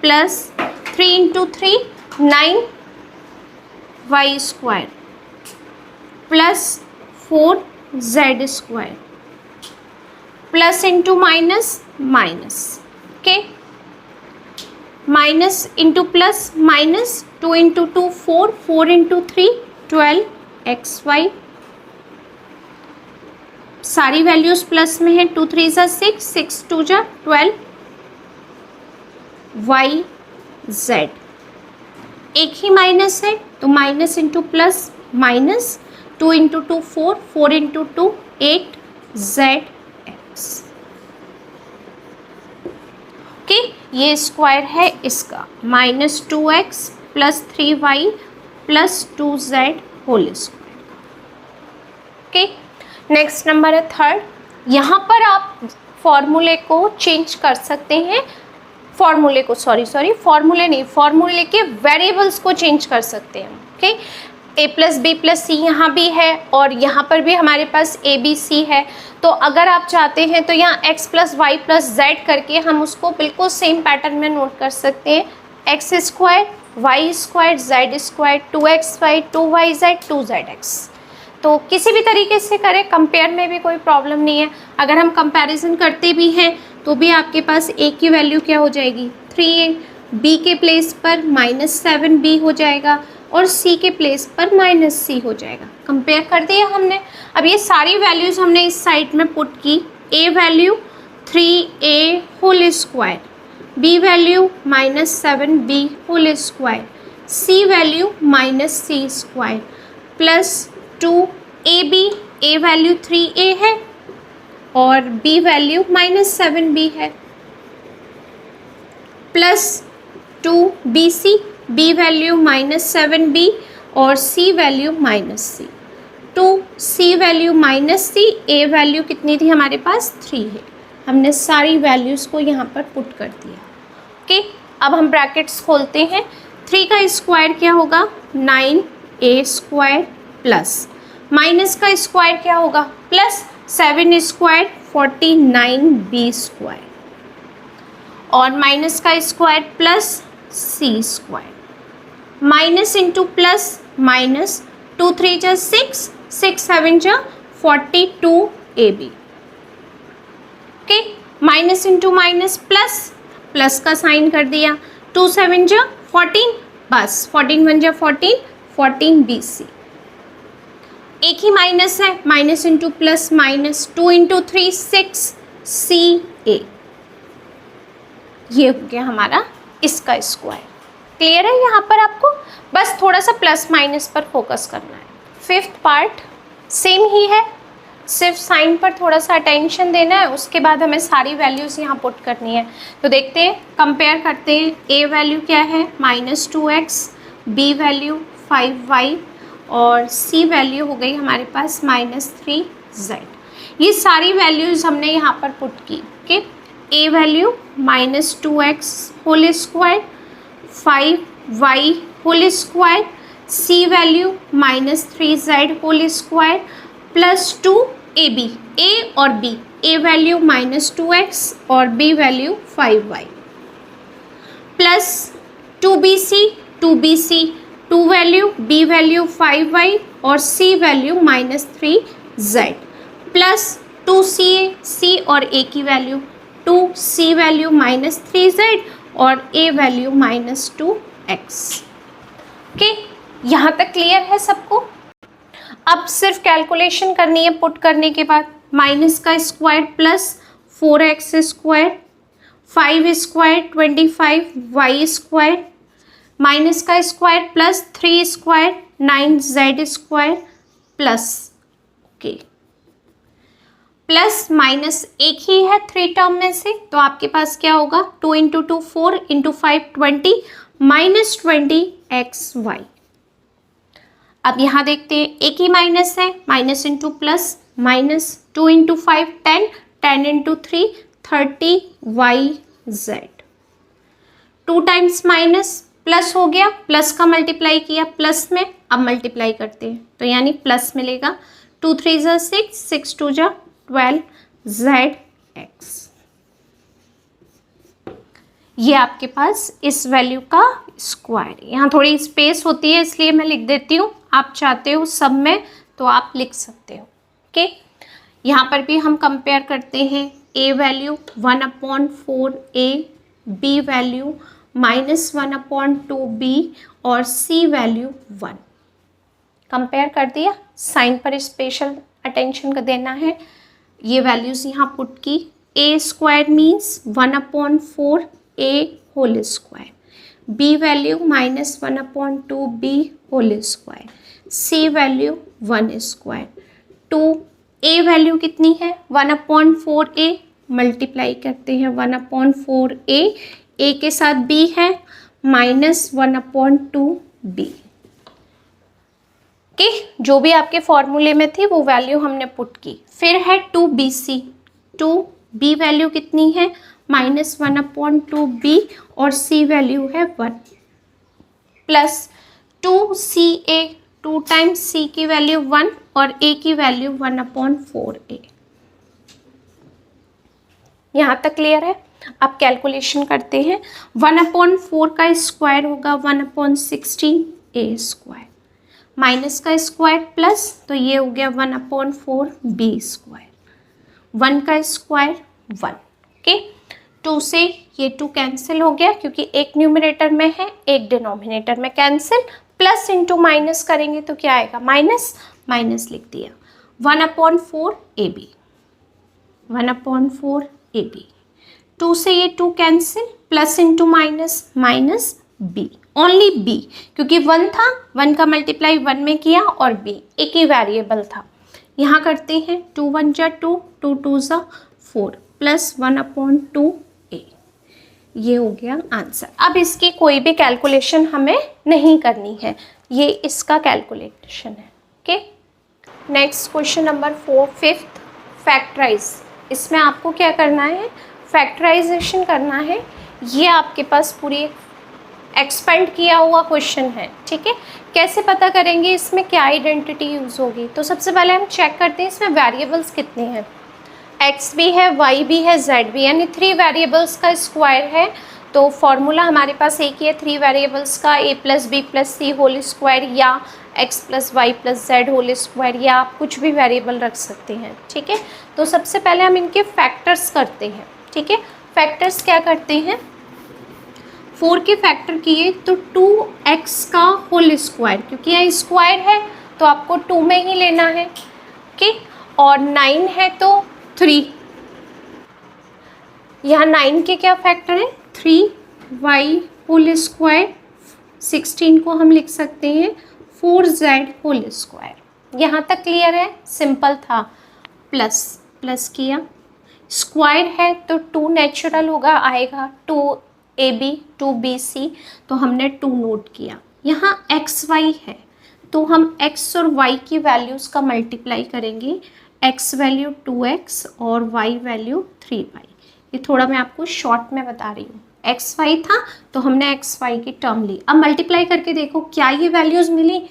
plus 3 into 3 9y square plus 4z square plus into minus minus. Okay, minus into plus minus 2 into 2 4, 4 into 3 12xy। सारी वैल्यूज़ प्लस में है। 2 3 ज़ा 6, 6 2 ज़ा 12 yz। एक ही माइनस है तो minus into plus minus 2 into 2 4, 4 into 2 8zx। Okay, ये square है इसका -2x plus 3y plus 2z whole square. Okay, next number है थर्ड। यहाँ पर आप फॉर्मूले को चेंज कर सकते हैं। फॉर्मूले को फॉर्मूले नहीं, फॉर्मूले के वेरिएबल्स को चेंज कर सकते हैं। Okay, a plus B plus C यहाँ भी है और यहाँ पर भी हमारे पास a b c है। तो अगर आप चाहते हैं तो यहाँ x plus Y plus Z करके हम उसको बिल्कुल सेम पैटर्न में नोट कर सकते हैं। X square Y square Z square 2xy 2yz 2zx। तो किसी भी तरीके से करें, कंपेयर में भी कोई प्रॉब्लम नहीं है। अगर हम कंपैरिजन करते भी हैं तो भी आपके पास a की वैल्यू क्या हो जाएगी 3a, b के प्लेस पर -7b हो जाएगा और c के प्लेस पर -c हो जाएगा। कंपेयर कर दिया हमने। अब ये सारी वैल्यूज़ हमने इस साइड में पुट की। a value 3a whole square, b value -7b whole square, c value -c square plus 2ab, a value 3a है और b वैल्यू -7b है, plus 2bc, b value -7b और c value -c, 2c value -c, a value कितनी थी हमारे पास 3 है। हमने सारी वैल्यूज़ को यहाँ पर पुट कर दिया। ओके, अब हम ब्रैकेट्स खोलते हैं। 3 का स्क्वायर क्या होगा 9a स्क्वायर प्लस माइनस का स्क्वायर क्या होगा प्लस 7 स्क्वायर 49b स्क्वायर और माइनस का square plus c square, minus into plus minus, 2 3 जा 6, 6 7 जा 42ab। Okay, minus into minus plus, plus का साइन कर दिया, 2 7 जा 14, बस 14 1 जा 14, 14bc। एक ही माइनस है, minus into plus minus, 2 into 3 6 ca। ये हो गया हमारा इसका स्क्वायर। क्लियर है यहाँ पर आपको? बस थोड़ा सा प्लस माइनस पर फोकस करना है। फिफ्थ पार्ट सेम ही है, सिर्फ साइन पर थोड़ा सा अटेंशन देना है, उसके बाद हमें सारी वैल्यूज़ यहाँ पुट करनी है। तो देखते हैं, कंपेयर करते हैं। a वैल्यू क्या है -2x, b वैल्यू 5y और c वैल्यू हो गई हमारे पास -3z। ये सारी वैल्यूज़ हमने यहाँ पर पुट की। Okay, a value -2x whole square, 5y whole square, c value -3z whole square plus 2ab, a और b, a वैल्यू -2x और b value 5y plus 2bc, 2 value, b value 5y और c value -3z plus 2ca, c और a की value 2c value -3z और a value -2x। Okay, यहाँ तक clear है सबको? अब सिर्फ कैलकुलेशन करनी है पुट करने के बाद। माइनस का square plus 4x square, 5 square 25 y square, minus का square plus 3 square 9z square plus, okay, plus minus एक ही है 3 टर्म में से, तो आपके पास क्या होगा 2 इंटू 2 4 इंटू 5 20 -20xy। अब यहाँ देखते हैं, एक ही माइनस है, minus into plus minus, 2 into 5 10, 10 into 3 30yz, 2 times minus plus हो गया, प्लस का मल्टीप्लाई किया प्लस में, अब मल्टीप्लाई करते हैं तो यानी प्लस मिलेगा, 2 3 जा 6, 6 2 जा 12 zx। ये आपके पास इस वैल्यू का स्क्वायर है। यहाँ थोड़ी स्पेस होती है इसलिए मैं लिख देती हूँ, आप चाहते हो सब में तो आप लिख सकते हो। ओके, यहाँ पर भी हम कंपेयर करते हैं। a value 1/4a, b value -1/2b और c वैल्यू 1। कंपेयर कर दिया, साइन पर स्पेशल अटेंशन का देना है। ये वैल्यूज़ यहाँ पुट की। a square means 1/4a whole square, b value -1/2b whole square, c value 1 square, 2a value कितनी है 1/4a, मल्टीप्लाई करते हैं 1/4a, a के साथ b है -1/2b। ओके, जो भी आपके फॉर्मूले में थी वो वैल्यू हमने पुट की। फिर है 2bc, 2b वैल्यू कितनी है -1/2b और c वैल्यू है 1 प्लस 2ca, 2 टाइम्स c की वैल्यू 1 और a की वैल्यू 1/4a। यहाँ तक क्लियर है? अब कैलकुलेशन करते हैं। 1/4 का स्क्वायर होगा 1/16a स्क्वायर, माइनस का स्क्वायर प्लस, तो ये हो गया 1/4b स्क्वायर, 1 का स्क्वायर 1। ओके, 2 से ये 2 कैंसिल हो गया क्योंकि एक न्यूमरेटर में है एक डिनोमिनेटर में, कैंसिल। प्लस इंटू माइनस करेंगे तो क्या आएगा, माइनस, माइनस लिख दिया। 1/4 AB, 1/4 AB। 2 से ये 2 cancel, plus into minus, minus B, only B, क्योंकि 1 था, 1 का मल्टीप्लाई 1 में किया और B एक ही वेरिएबल था। यहाँ करते हैं 2 1 जा 2, 2 2 जा 4, प्लस 1/2 A। ये हो गया आंसर। अब इसकी कोई भी कैलकुलेशन हमें नहीं करनी है, ये इसका कैलकुलेशन है। Okay, next question number 5th, factorise. इसमें आपको क्या करना है, फैक्टराइजेशन करना है। ये आपके पास पूरी एक्सपेंड किया हुआ क्वेश्चन है, ठीक है। कैसे पता करेंगे इसमें क्या आइडेंटिटी यूज़ होगी, तो सबसे पहले हम चेक करते हैं इसमें वेरिएबल्स कितने हैं। x भी है, y भी है, z भी, यानी 3 वेरिएबल्स का स्क्वायर है। तो फॉर्मूला हमारे पास एक ही है 3 वेरिएबल्स का, a + b + c whole square या x + y + z whole square, या आप कुछ भी वेरिएबल रख सकते हैं, ठीक है। तो सबसे पहले हम इनके फैक्टर्स करते हैं, ठीक है। फैक्टर्स क्या करते हैं, 4 के फैक्टर किए तो 2x का होल स्क्वायर, क्योंकि यहाँ स्क्वायर है तो आपको 2 में ही लेना है, ओके। और 9 है तो 3, यहाँ 9 के क्या फैक्टर है, 3y होल स्क्वायर, 16 को हम लिख सकते हैं 4z होल स्क्वायर। यहाँ तक क्लियर है, सिंपल था। प्लस प्लस किया, स्क्वायर है तो 2 नेचुरल होगा, आएगा 2ab 2bc, तो हमने 2 नोट किया। यहाँ xy है तो हम x और y की वैल्यूज़ का मल्टीप्लाई करेंगे, x वैल्यू 2x और y वैल्यू 3y। ये थोड़ा मैं आपको शॉर्ट में बता रही हूँ, xy था तो हमने xy की टर्म ली। अब मल्टीप्लाई करके देखो क्या ये वैल्यूज़ मिली,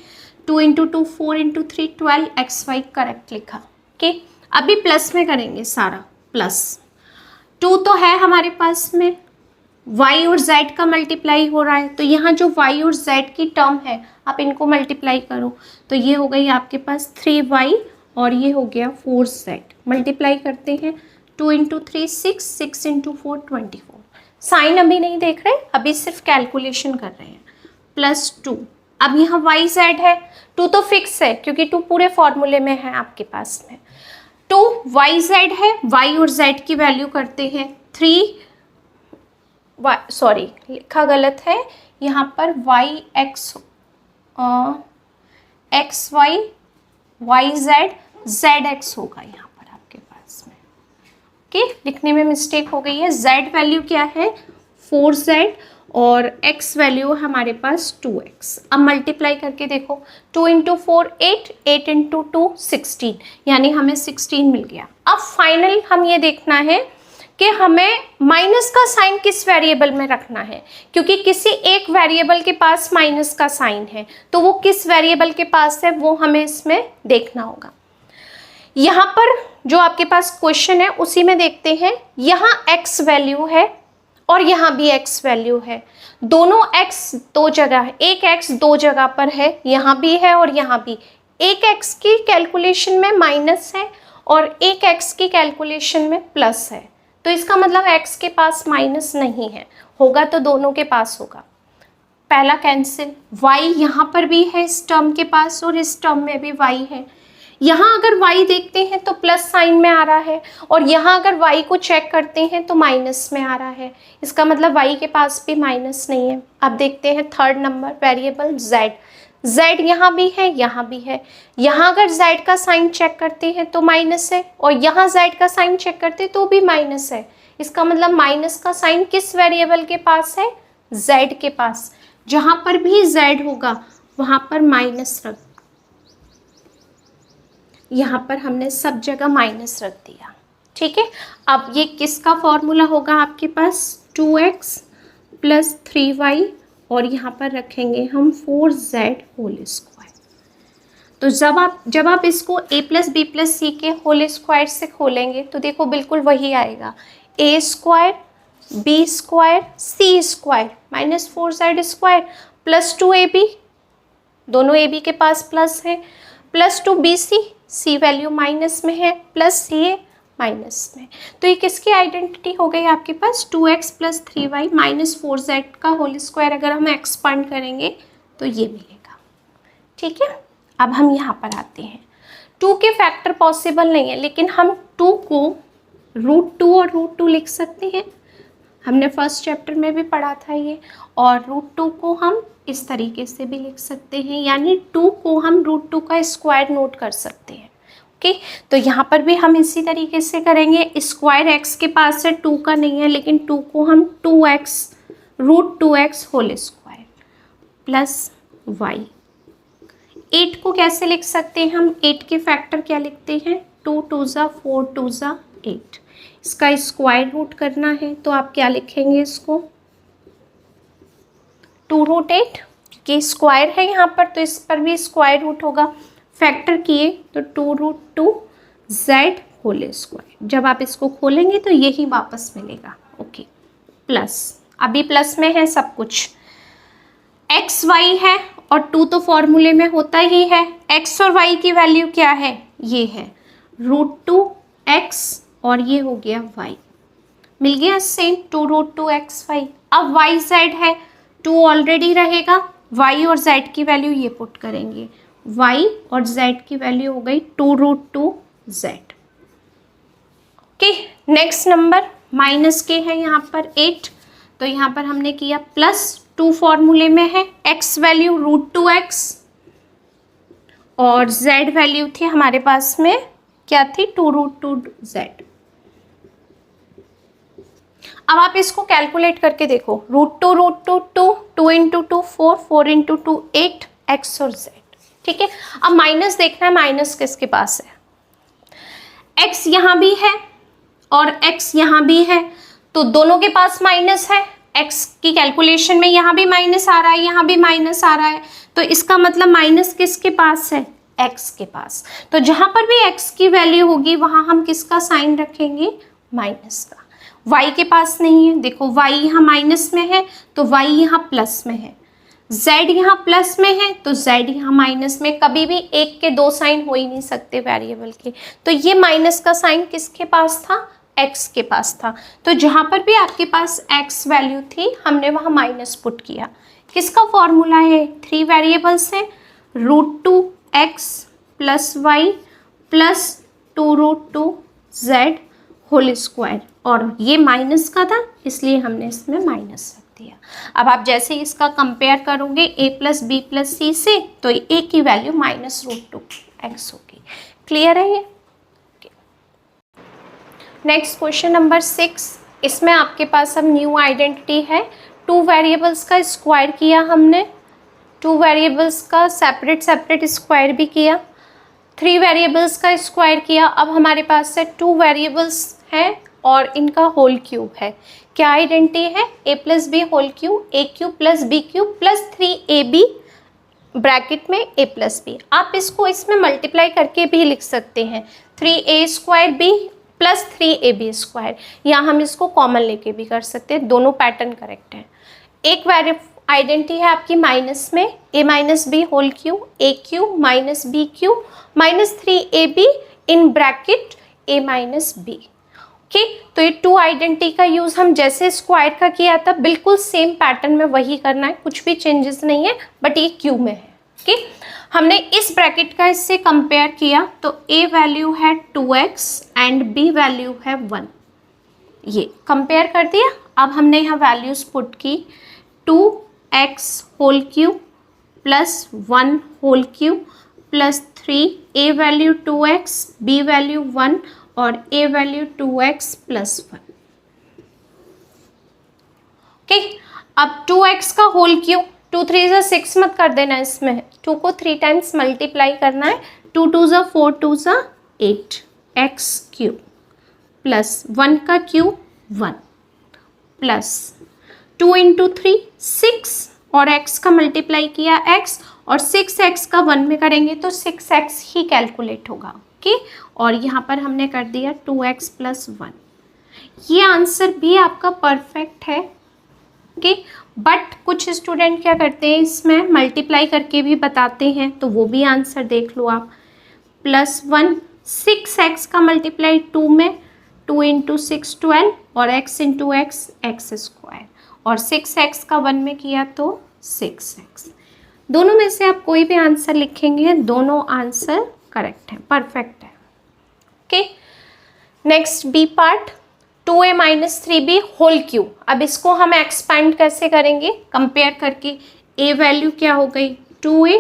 2 × 2 4 × 3 12, xy करेक्ट लिखा, ओके। अभी प्लस में करेंगे सारा, प्लस 2 तो है हमारे पास में, y और z का मल्टीप्लाई हो रहा है, तो यहाँ जो y और z की टर्म है आप इनको मल्टीप्लाई करो, तो ये हो गई आपके पास 3y और ये हो गया 4z। मल्टीप्लाई करते हैं, 2 × 3 6, 6 × 4 24। साइन अभी नहीं देख रहे, अभी सिर्फ कैलकुलेशन कर रहे हैं। +2, अब यहाँ yz है, 2 तो फिक्स है क्योंकि 2 पूरे फॉर्मूले में है आपके पास में। 2yz है, y और z की वैल्यू करते हैं 3, सॉरी लिखा गलत है, यहाँ पर yx xy yz zx होगा यहाँ पर आपके पास में, ओके। लिखने में मिस्टेक हो गई है। z वैल्यू क्या है 4z और x वैल्यू हमारे पास 2x। अब मल्टीप्लाई करके देखो, 2 × 4 8, 8 × 2 16, यानी हमें 16 मिल गया। अब फाइनल हम ये देखना है कि हमें माइनस का साइन किस वेरिएबल में रखना है, क्योंकि किसी एक वेरिएबल के पास माइनस का साइन है, तो वो किस वेरिएबल के पास है वो हमें इसमें देखना होगा। यहाँ पर जो आपके पास क्वेश्चन है उसी में देखते हैं, यहाँ x वैल्यू है और यहाँ भी x वैल्यू है, दोनों x दो जगह है, एक x दो जगह पर है, यहाँ भी है और यहाँ भी। एक x की कैलकुलेशन में माइनस है और एक x की कैलकुलेशन में प्लस है, तो इसका मतलब x के पास माइनस नहीं है, होगा तो दोनों के पास होगा। पहला कैंसिल, y यहाँ पर भी है इस टर्म के पास और इस टर्म में भी y है। यहाँ अगर y देखते हैं तो प्लस साइन में आ रहा है और यहाँ अगर y को चेक करते हैं तो माइनस में आ रहा है, इसका मतलब y के पास भी माइनस नहीं है। अब देखते हैं third number variable z। z यहाँ भी है, यहाँ भी है। यहाँ अगर z का साइन चेक करते हैं तो माइनस है और यहाँ z का साइन चेक करते हैं तो भी माइनस है, इसका मतलब माइनस का साइन किस वेरिएबल के पास है, z के पास। जहाँ पर भी z होगा वहाँ पर माइनस रख, यहाँ पर हमने सब जगह माइनस रख दिया, ठीक है। अब ये किसका फॉर्मूला होगा आपके पास, 2x + 3y और यहाँ पर रखेंगे हम 4z होल स्क्वायर। तो जब आप इसको a + b + c के होल स्क्वायर से खोलेंगे तो देखो बिल्कुल वही आएगा, a square b square c square -4z² +2ab, दोनों ab के पास प्लस है, +2bc, c वैल्यू माइनस में है, प्लस ये माइनस में। तो ये किसकी आइडेंटिटी हो गई आपके पास, 2x plus 3y minus 4z का होल स्क्वायर अगर हम एक्सपांड करेंगे तो ये मिलेगा। ठीक है, अब हम यहाँ पर आते हैं। 2 के फैक्टर पॉसिबल नहीं है, लेकिन हम 2 को √2 और √2 लिख सकते हैं। हमने फर्स्ट चैप्टर में भी पढ़ा था ये। और √2 को हम इस तरीके से भी लिख सकते हैं, यानी 2 को हम √2 का स्क्वायर नोट कर सकते हैं। ओके, तो यहाँ पर भी हम इसी तरीके से करेंगे। स्क्वायर x के पास है, 2 का नहीं है, लेकिन 2 को हम 2x √2x whole square plus y। 8 को कैसे लिख सकते हैं हम, 8 के फैक्टर क्या लिखते हैं, 2 2 ज़ा 4 2 ज़ा 8। इसका स्क्वायर रूट करना है तो आप क्या लिखेंगे, इसको 2√8, क्योंकि स्क्वायर है यहाँ पर तो इस पर भी स्क्वायर रूट होगा। फैक्टर किए तो 2√2z होल स्क्वायर। जब आप इसको खोलेंगे तो यही वापस मिलेगा। ओके, प्लस, अभी प्लस में है सब कुछ। x y है और 2 तो फॉर्मूले में होता ही है। x और y की वैल्यू क्या है, ये है √2x और ये हो गया y, मिल गया सेम 2√2xy। अब yz है, 2 ऑलरेडी रहेगा, y और z की वैल्यू ये पुट करेंगे, y और z की वैल्यू हो गई 2√2z। Okay, next number minus के है यहाँ पर 8, तो यहाँ पर हमने किया प्लस, 2 फॉर्मूले में है, x वैल्यू √2x और z वैल्यू थी हमारे पास में क्या थी, 2√2z। अब आप इसको कैलकुलेट करके देखो, √2 2, 2 इंटू 2 4, 4 इंटू 2 8, x और z। ठीक है, अब माइनस देखना है, माइनस किसके पास है, x यहाँ भी है और x यहाँ भी है, तो दोनों के पास माइनस है। x की कैलकुलेशन में यहाँ भी माइनस आ रहा है, यहाँ भी माइनस आ रहा है, तो इसका मतलब माइनस किसके पास है, x के पास। तो जहाँ पर भी x की वैल्यू होगी वहाँ हम किसका साइन रखेंगे, माइनस का। y के पास नहीं है, देखो y यहाँ माइनस में है तो y यहाँ प्लस में है, z यहाँ प्लस में है तो z यहाँ माइनस में। कभी भी एक के दो साइन हो ही नहीं सकते वेरिएबल के, तो ये माइनस का साइन किसके पास था, x के पास था। तो जहाँ पर भी आपके पास x वैल्यू थी हमने वहाँ माइनस पुट किया। किसका फॉर्मूला है, 3 वेरिएबल्स हैं, √2x plus y plus 2√2z whole square, और ये माइनस का था इसलिए हमने इसमें माइनस रख दिया। अब आप जैसे ही इसका कंपेयर करोगे a प्लस बी प्लस सी से, तो a की वैल्यू -√2x होगी। क्लियर है ये। नेक्स्ट क्वेश्चन नंबर 6, इसमें आपके पास अब न्यू आइडेंटिटी है। 2 वेरिएबल्स का स्क्वायर किया हमने, 2 वेरिएबल्स का सेपरेट स्क्वायर भी किया, 3 वेरिएबल्स का स्क्वायर किया। अब हमारे पास से 2 वेरिएबल्स हैं और इनका होल क्यूब है। क्या आइडेंटिटी है, a plus B whole cube, a cube plus B cube plus 3ab bracket में a प्लस बी। आप इसको इसमें मल्टीप्लाई करके भी लिख सकते हैं, 3a² b plus 3ab square, या हम इसको कॉमन लेके भी कर सकते हैं, दोनों पैटर्न करेक्ट हैं। एक आइडेंटिटी है आपकी माइनस में, a minus B whole cube, a cube minus B cube minus 3ab in bracket a minus B. Okay, तो ये 2 आइडेंटिटी का यूज़ हम जैसे स्क्वायर का किया था बिल्कुल सेम पैटर्न में वही करना है, कुछ भी चेंजेस नहीं है, बट ये क्यूब में है। ओके, हमने इस ब्रैकेट का इससे कंपेयर किया तो a वैल्यू है 2x एंड b वैल्यू है 1, ये कंपेयर कर दिया। अब हमने यहाँ वैल्यूज पुट की, 2x whole cube plus 1 whole cube plus 3, a value 2x, b value 1 और a value 2x plus 1। Okay, अब 2x का होल क्यूब, 2 3 ज़ा 6 मत कर देना, इसमें 2 को 3 टाइम्स मल्टीप्लाई करना है, 2 2 ज़ा 4 2 ज़ा 8 x क्यूब प्लस 1 का क्यूब 1 प्लस 2 इंटू 3 6 और x का मल्टीप्लाई किया x, और 6x का 1 में करेंगे तो 6x ही कैलकुलेट होगा। ओके, और यहाँ पर हमने कर दिया 2x प्लस 1। ये आंसर भी आपका परफेक्ट है। ओके, बट कुछ स्टूडेंट क्या करते हैं, इसमें मल्टीप्लाई करके भी बताते हैं, तो वो भी आंसर देख लो आप। +1 6x का मल्टीप्लाई 2 में 2 इंटू 6 12 और x into x x square, और 6x का 1 में किया तो 6x। दोनों में से आप कोई भी आंसर लिखेंगे, दोनों आंसर करेक्ट है, परफेक्ट है। Okay, next B part, 2a minus 3b whole cube. अब इसको हम एक्सपेंड कैसे करेंगे, कंपेयर करके। a वैल्यू क्या हो गई 2a,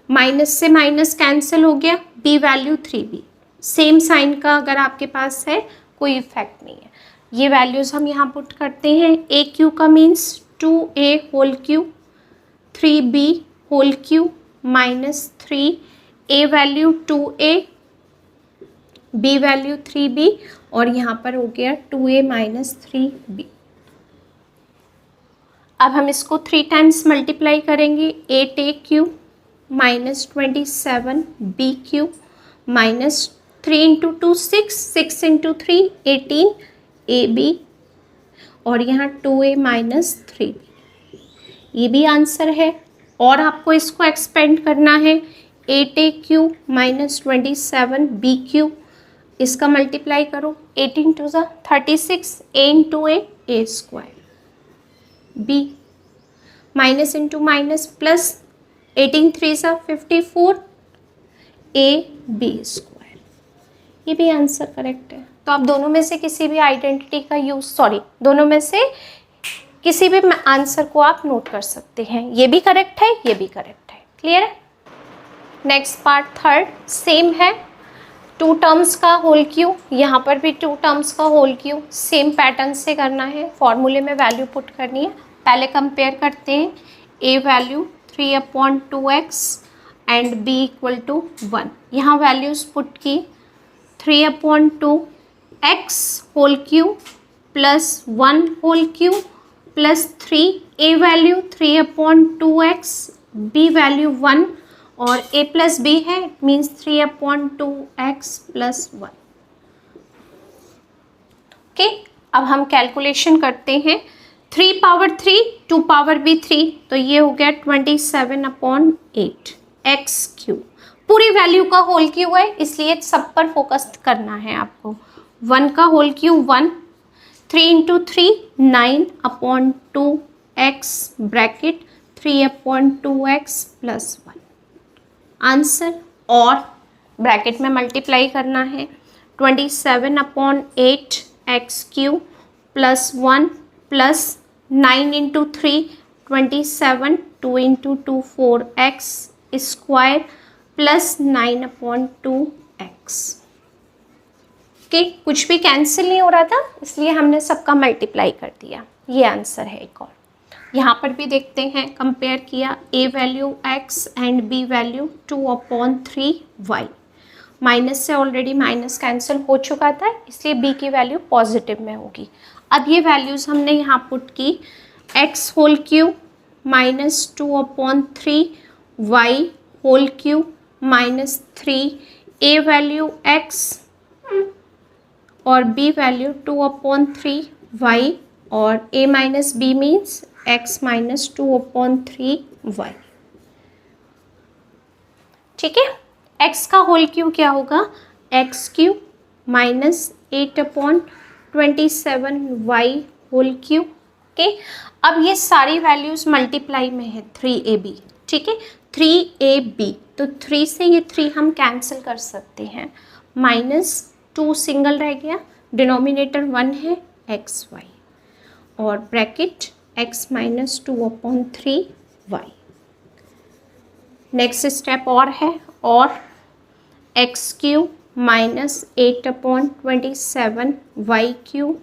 माइनस से माइनस कैंसिल हो गया, b value 3b, same sign का अगर आपके पास है कोई इफेक्ट नहीं है। ये वैल्यूज़ हम यहाँ पुट करते हैं। a क्यूब का means 2a whole cube, 3b whole cube minus 3a value 2a, b value 3b, और यहाँ पर हो गया 2a माइनस 3b। अब हम इसको 3 टाइम्स मल्टीप्लाई करेंगे, 8a cube minus 27b cube minus 3 into 2 6, 6 into 3 18ab, और यहाँ 2a माइनस 3b। ये भी आंसर है। और आपको इसको एक्सपेंड करना है, 8a cube minus 27b cube, इसका मल्टीप्लाई करो, 18 टू ज़ा 36, a into a square, b minus into minus plus, 18 3 ज़ा 54, a b स्क्वायर। ये भी आंसर करेक्ट है। तो आप दोनों में से किसी भी आइडेंटिटी का यूज़, दोनों में से किसी भी आंसर को आप नोट कर सकते हैं। ये भी करेक्ट है, ये भी करेक्ट है। क्लियर है। नेक्स्ट पार्ट थर्ड, सेम है, 2 टर्म्स का होल क्यूब, यहाँ पर भी 2 टर्म्स का होल क्यूब, सेम पैटर्न से करना है। फॉर्मूले में वैल्यू पुट करनी है। पहले कंपेयर करते हैं, a value 3/2x and b equal to 1। यहाँ वैल्यूज़ पुट की, 3/2x whole cube plus 1 whole cube plus 3, a value 3/2x, b value 1, और a प्लस b है, it means 3/2x plus 1। Okay, अब हम कैलकुलेशन करते हैं। 3 पावर 3, 2 पावर भी 3, तो ये हो गया 27/8 x क्यूब। पूरी वैल्यू का होल क्यूब है, इसलिए सब पर फोकस करना है आपको। 1 का whole cube 1, 3 into 3 9/2x bracket 3/2x plus 1 answer. और ब्रैकेट में मल्टीप्लाई करना है, 27/8 x cube plus 1 plus 9 into 3 27, 2 into 2 4x square plus 9/2x। Okay, कुछ भी कैंसिल नहीं हो रहा था, इसलिए हमने सबका मल्टीप्लाई कर दिया। ये आंसर है। एक और यहाँ पर भी देखते हैं, कंपेयर किया, a value x and b value 2/3y। Minus से ऑलरेडी माइनस कैंसिल हो चुका था, इसलिए b की वैल्यू पॉजिटिव में होगी। अब ये वैल्यूज़ हमने यहाँ पुट की, x whole cube minus 2/3y whole cube minus 3, a value x और b वैल्यू 2/3y, और a minus b means x minus 2/3y। ठीक है, x का होल क्यूब क्या होगा, x cube minus 8/27y whole cube. Okay, अब ये सारी वैल्यूज़ मल्टीप्लाई में है, 3ab। ठीक है, 3ab, तो 3 से ये 3 हम कैंसिल कर सकते हैं, माइनस 2 सिंगल रह गया, डिनोमिनेटर 1 है xy, और bracket x minus 2/3y। Next step और है, और x cube minus 8/27y cube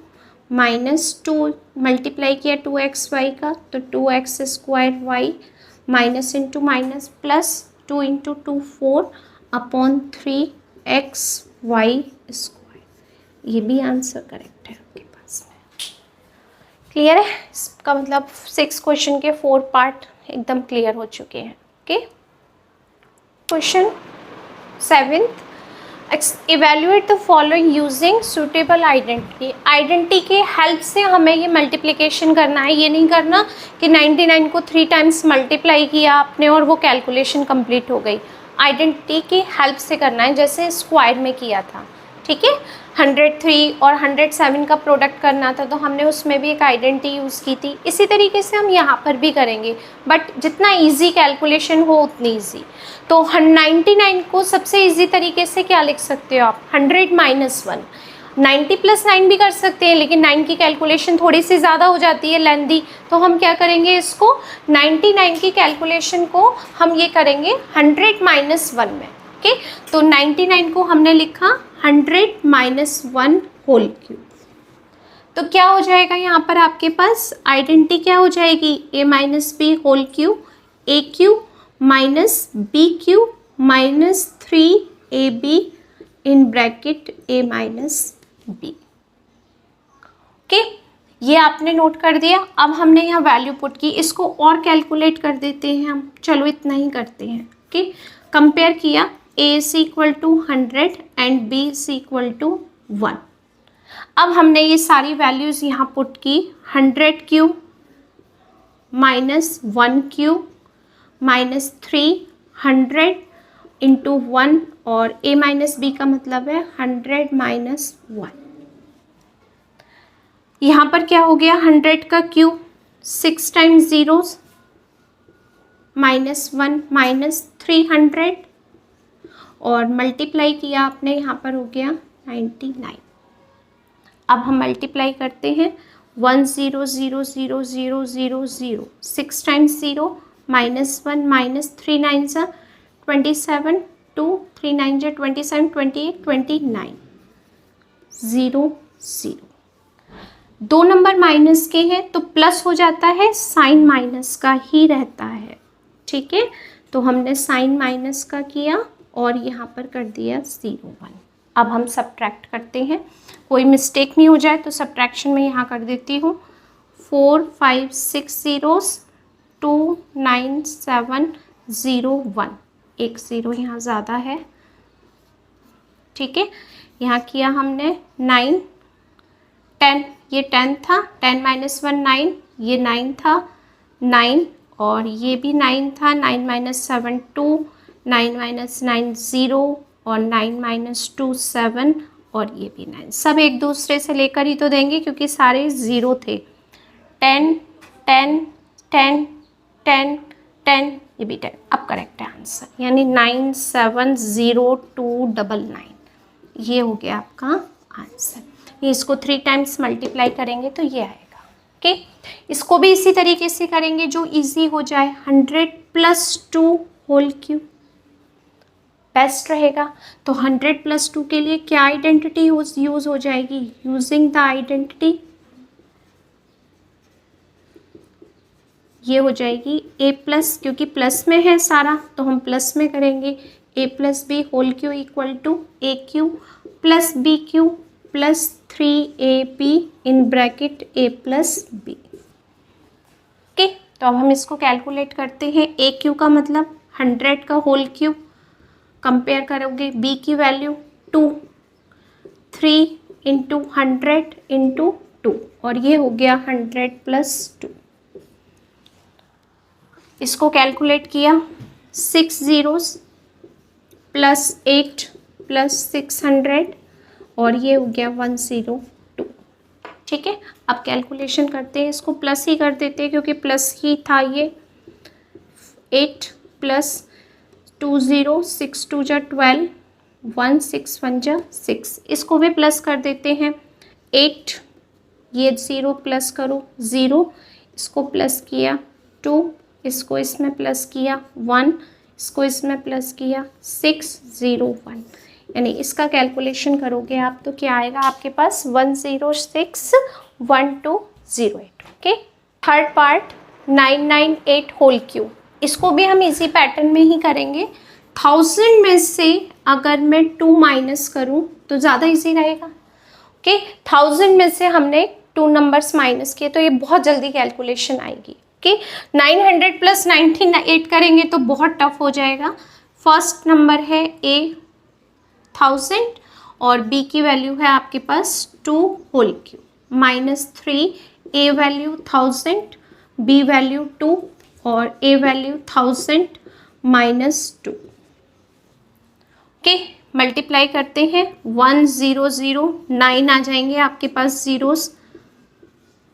minus 2 multiply किया 2xy का, तो 2x square y minus into minus plus 2 into 2 4/3xy square. ये भी आंसर करेक्ट है आपके पास में। क्लियर है, इसका मतलब 6 क्वेश्चन के 4 पार्ट एकदम क्लियर हो चुके हैं। Okay, question 7, evaluate the following using suitable identity. Identity के हेल्प से हमें ये मल्टीप्लिकेशन करना है। ये नहीं करना कि 99 को 3 टाइम्स मल्टीप्लाई किया आपने और वो कैलकुलेशन कंप्लीट हो गई। आइडेंटिटी की हेल्प से करना है, जैसे स्क्वायर में किया था। ठीक है। 103 और 107 का प्रोडक्ट करना था तो हमने उसमें भी एक आइडेंटिटी यूज़ की थी। इसी तरीके से हम यहाँ पर भी करेंगे, बट जितना इजी कैलकुलेशन हो उतनी इजी। तो 99 को सबसे इजी तरीके से क्या लिख सकते हो आप, 100 माइनस 1। 90 प्लस 9 भी कर सकते हैं, लेकिन 9 की कैलकुलेशन थोड़ी सी ज़्यादा हो जाती है, लेंदी। तो हम क्या करेंगे, इसको 99 की कैलकुलेशन को हम ये करेंगे 100 माइनस 1 में। ओके, तो 99 को हमने लिखा 100 माइनस 1 होल क्यूब। तो क्या हो जाएगा यहाँ पर आपके पास आइडेंटिटी क्या हो जाएगी, a minus B whole cube, A cube minus B cube minus 3ab in bracket a minus B. Okay, ये आपने नोट कर दिया। अब हमने यहाँ वैल्यू पुट की, इसको और कैलकुलेट कर देते हैं हम। चलो इतना ही करते हैं। ओके, कंपेयर किया, a is equal to 100 and b is equal to 1। अब हमने ये सारी वैल्यूज़ यहाँ पुट की, 100 cube minus 1 cube minus 300 into 1, और a माइनस बी का मतलब है 100 माइनस 1। यहाँ पर क्या हो गया, 100 का cube 6 times zeros minus 1 minus 300, और मल्टीप्लाई किया आपने, यहाँ पर हो गया 99। अब हम मल्टीप्लाई करते हैं, 1 0 0 0 0 0 0, 6 टाइम्स 0 माइनस 1 माइनस 3 9 सा 27, 2 3 9 जा 27, 28 29, 0 0। दो नंबर माइनस के हैं तो प्लस हो जाता है, साइन माइनस का ही रहता है। ठीक है, तो हमने साइन माइनस का किया और यहाँ पर कर दिया 0 1। अब हम सब्ट्रैक्ट करते हैं, कोई मिस्टेक नहीं हो जाए तो सब्ट्रैक्शन में यहाँ कर देती हूँ, 4 5 6 zeros 2 9 7 0 1, एक 0 यहाँ ज़्यादा है। ठीक है, यहाँ किया हमने 9 10, ये 10 था, 10 माइनस 1 9, ये 9 था 9, और ये भी 9 था, 9 माइनस 7 2, 9 माइनस 9 0, और 9 माइनस 2 7, और ये भी 9। सब एक दूसरे से लेकर ही तो देंगे क्योंकि सारे ज़ीरो थे। 10 10 10 10 10, ये भी 10। अब करेक्ट है आंसर, यानी 9 7 0 2 9 ये हो गया आपका आंसर। ये इसको 3 टाइम्स मल्टीप्लाई करेंगे तो ये आएगा। ओके, इसको भी इसी तरीके से करेंगे जो इजी हो जाए, 100 प्लस 2 होल क्यूब बेस्ट रहेगा। तो 100 प्लस 2 के लिए क्या आइडेंटिटी यूज हो जाएगी, यूजिंग द आइडेंटिटी ये हो जाएगी a प्लस, क्योंकि प्लस में है सारा तो हम प्लस में करेंगे, a plus B whole cube equal to A cube plus B cube plus 3ab in bracket a plus B. Okay, तो अब हम इसको कैलकुलेट करते हैं। ए क्यू का मतलब 100 का होल क्यूब, कंपेयर करोगे b की वैल्यू 2, 3 इंटू 100 इंटू 2, और ये हो गया 100 प्लस 2। इसको कैलकुलेट किया, 6 zeros प्लस 8 प्लस 600, और ये हो गया 102। ठीक है, अब कैलकुलेशन करते हैं, इसको प्लस ही कर देते हैं क्योंकि प्लस ही था ये। 8 प्लस 2 0 6 2 जा 12, 1 6 1 जा 6, इसको भी प्लस कर देते हैं। 8 ये 0 प्लस करो 0, इसको प्लस किया 2, इसको इसमें प्लस किया 1, इसको इसमें प्लस किया 6 0 1, यानी इसका कैलकुलेशन करोगे आप तो क्या आएगा आपके पास 106 1208। Okay, third part 998 whole cube, इसको भी हम इसी पैटर्न में ही करेंगे। 1000 में से अगर मैं 2 माइनस करूं तो ज़्यादा इजी रहेगा। ओके, 1000 में से हमने 2 नंबर्स माइनस किए तो ये बहुत जल्दी कैलकुलेशन आएगी। ओके, 900 प्लस 98 करेंगे तो बहुत टफ हो जाएगा। फर्स्ट नंबर है a 1000 और b की वैल्यू है आपके पास 2 whole cube minus 3, a value 1000, b value 2 और a value 1000 minus 2। Okay, multiply करते हैं 1 0 0 9 आ जाएंगे आपके पास ज़ीरोस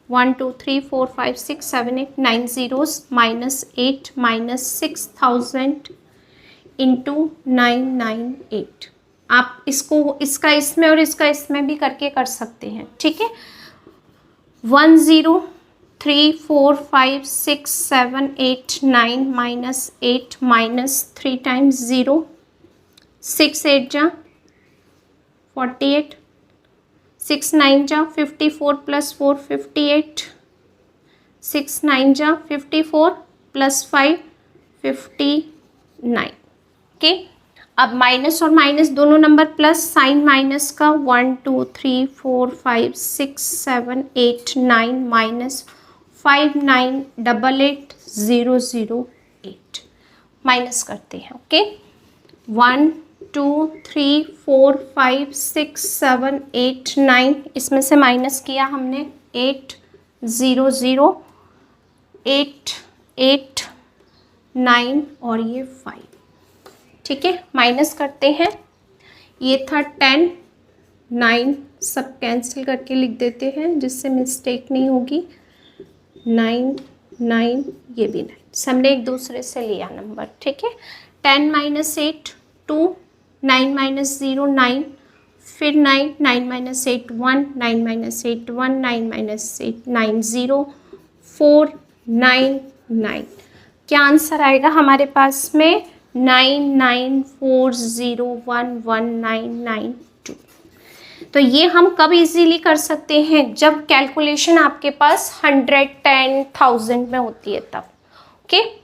1 2 3 4 5 6 7 8 9 ज़ीरोस -8 -6000 इंटू 998। आप इसको इसका इसमें और इसका इसमें भी करके कर सकते हैं, ठीक है। 1 0 3 4 5 6 7 8 9 -8 -3 टाइम्स 0 6 8 जा 48 6 9 जा 54 + 4 58 6 9 जा 54 + 5 59। ओके, अब माइनस और माइनस दोनों नंबर प्लस, साइन माइनस का 1 2 3 4 5 6 7 8 9 -5 9 88 0 0 8 माइनस करते हैं। ओके, 1 2 3 4 5 6 7 8 9 इसमें से माइनस किया हमने 8 0 0 8 8 9 और ये 5, ठीक है। माइनस करते हैं, ये था 10 9 सब कैंसिल करके लिख देते हैं जिससे मिस्टेक नहीं होगी। 9 9 ये भी 9, हमने एक दूसरे से लिया नंबर, ठीक है। 10 -8 2 9 -0 9 फिर 9 9 -8 1 9 -8 1 9 -8 9 0 4 9 9। क्या आंसर आएगा हमारे पास में? 9940119992। तो ये हम कब इजीली कर सकते हैं? जब कैलकुलेशन आपके पास 100 10 1000 में होती है तब। ओके।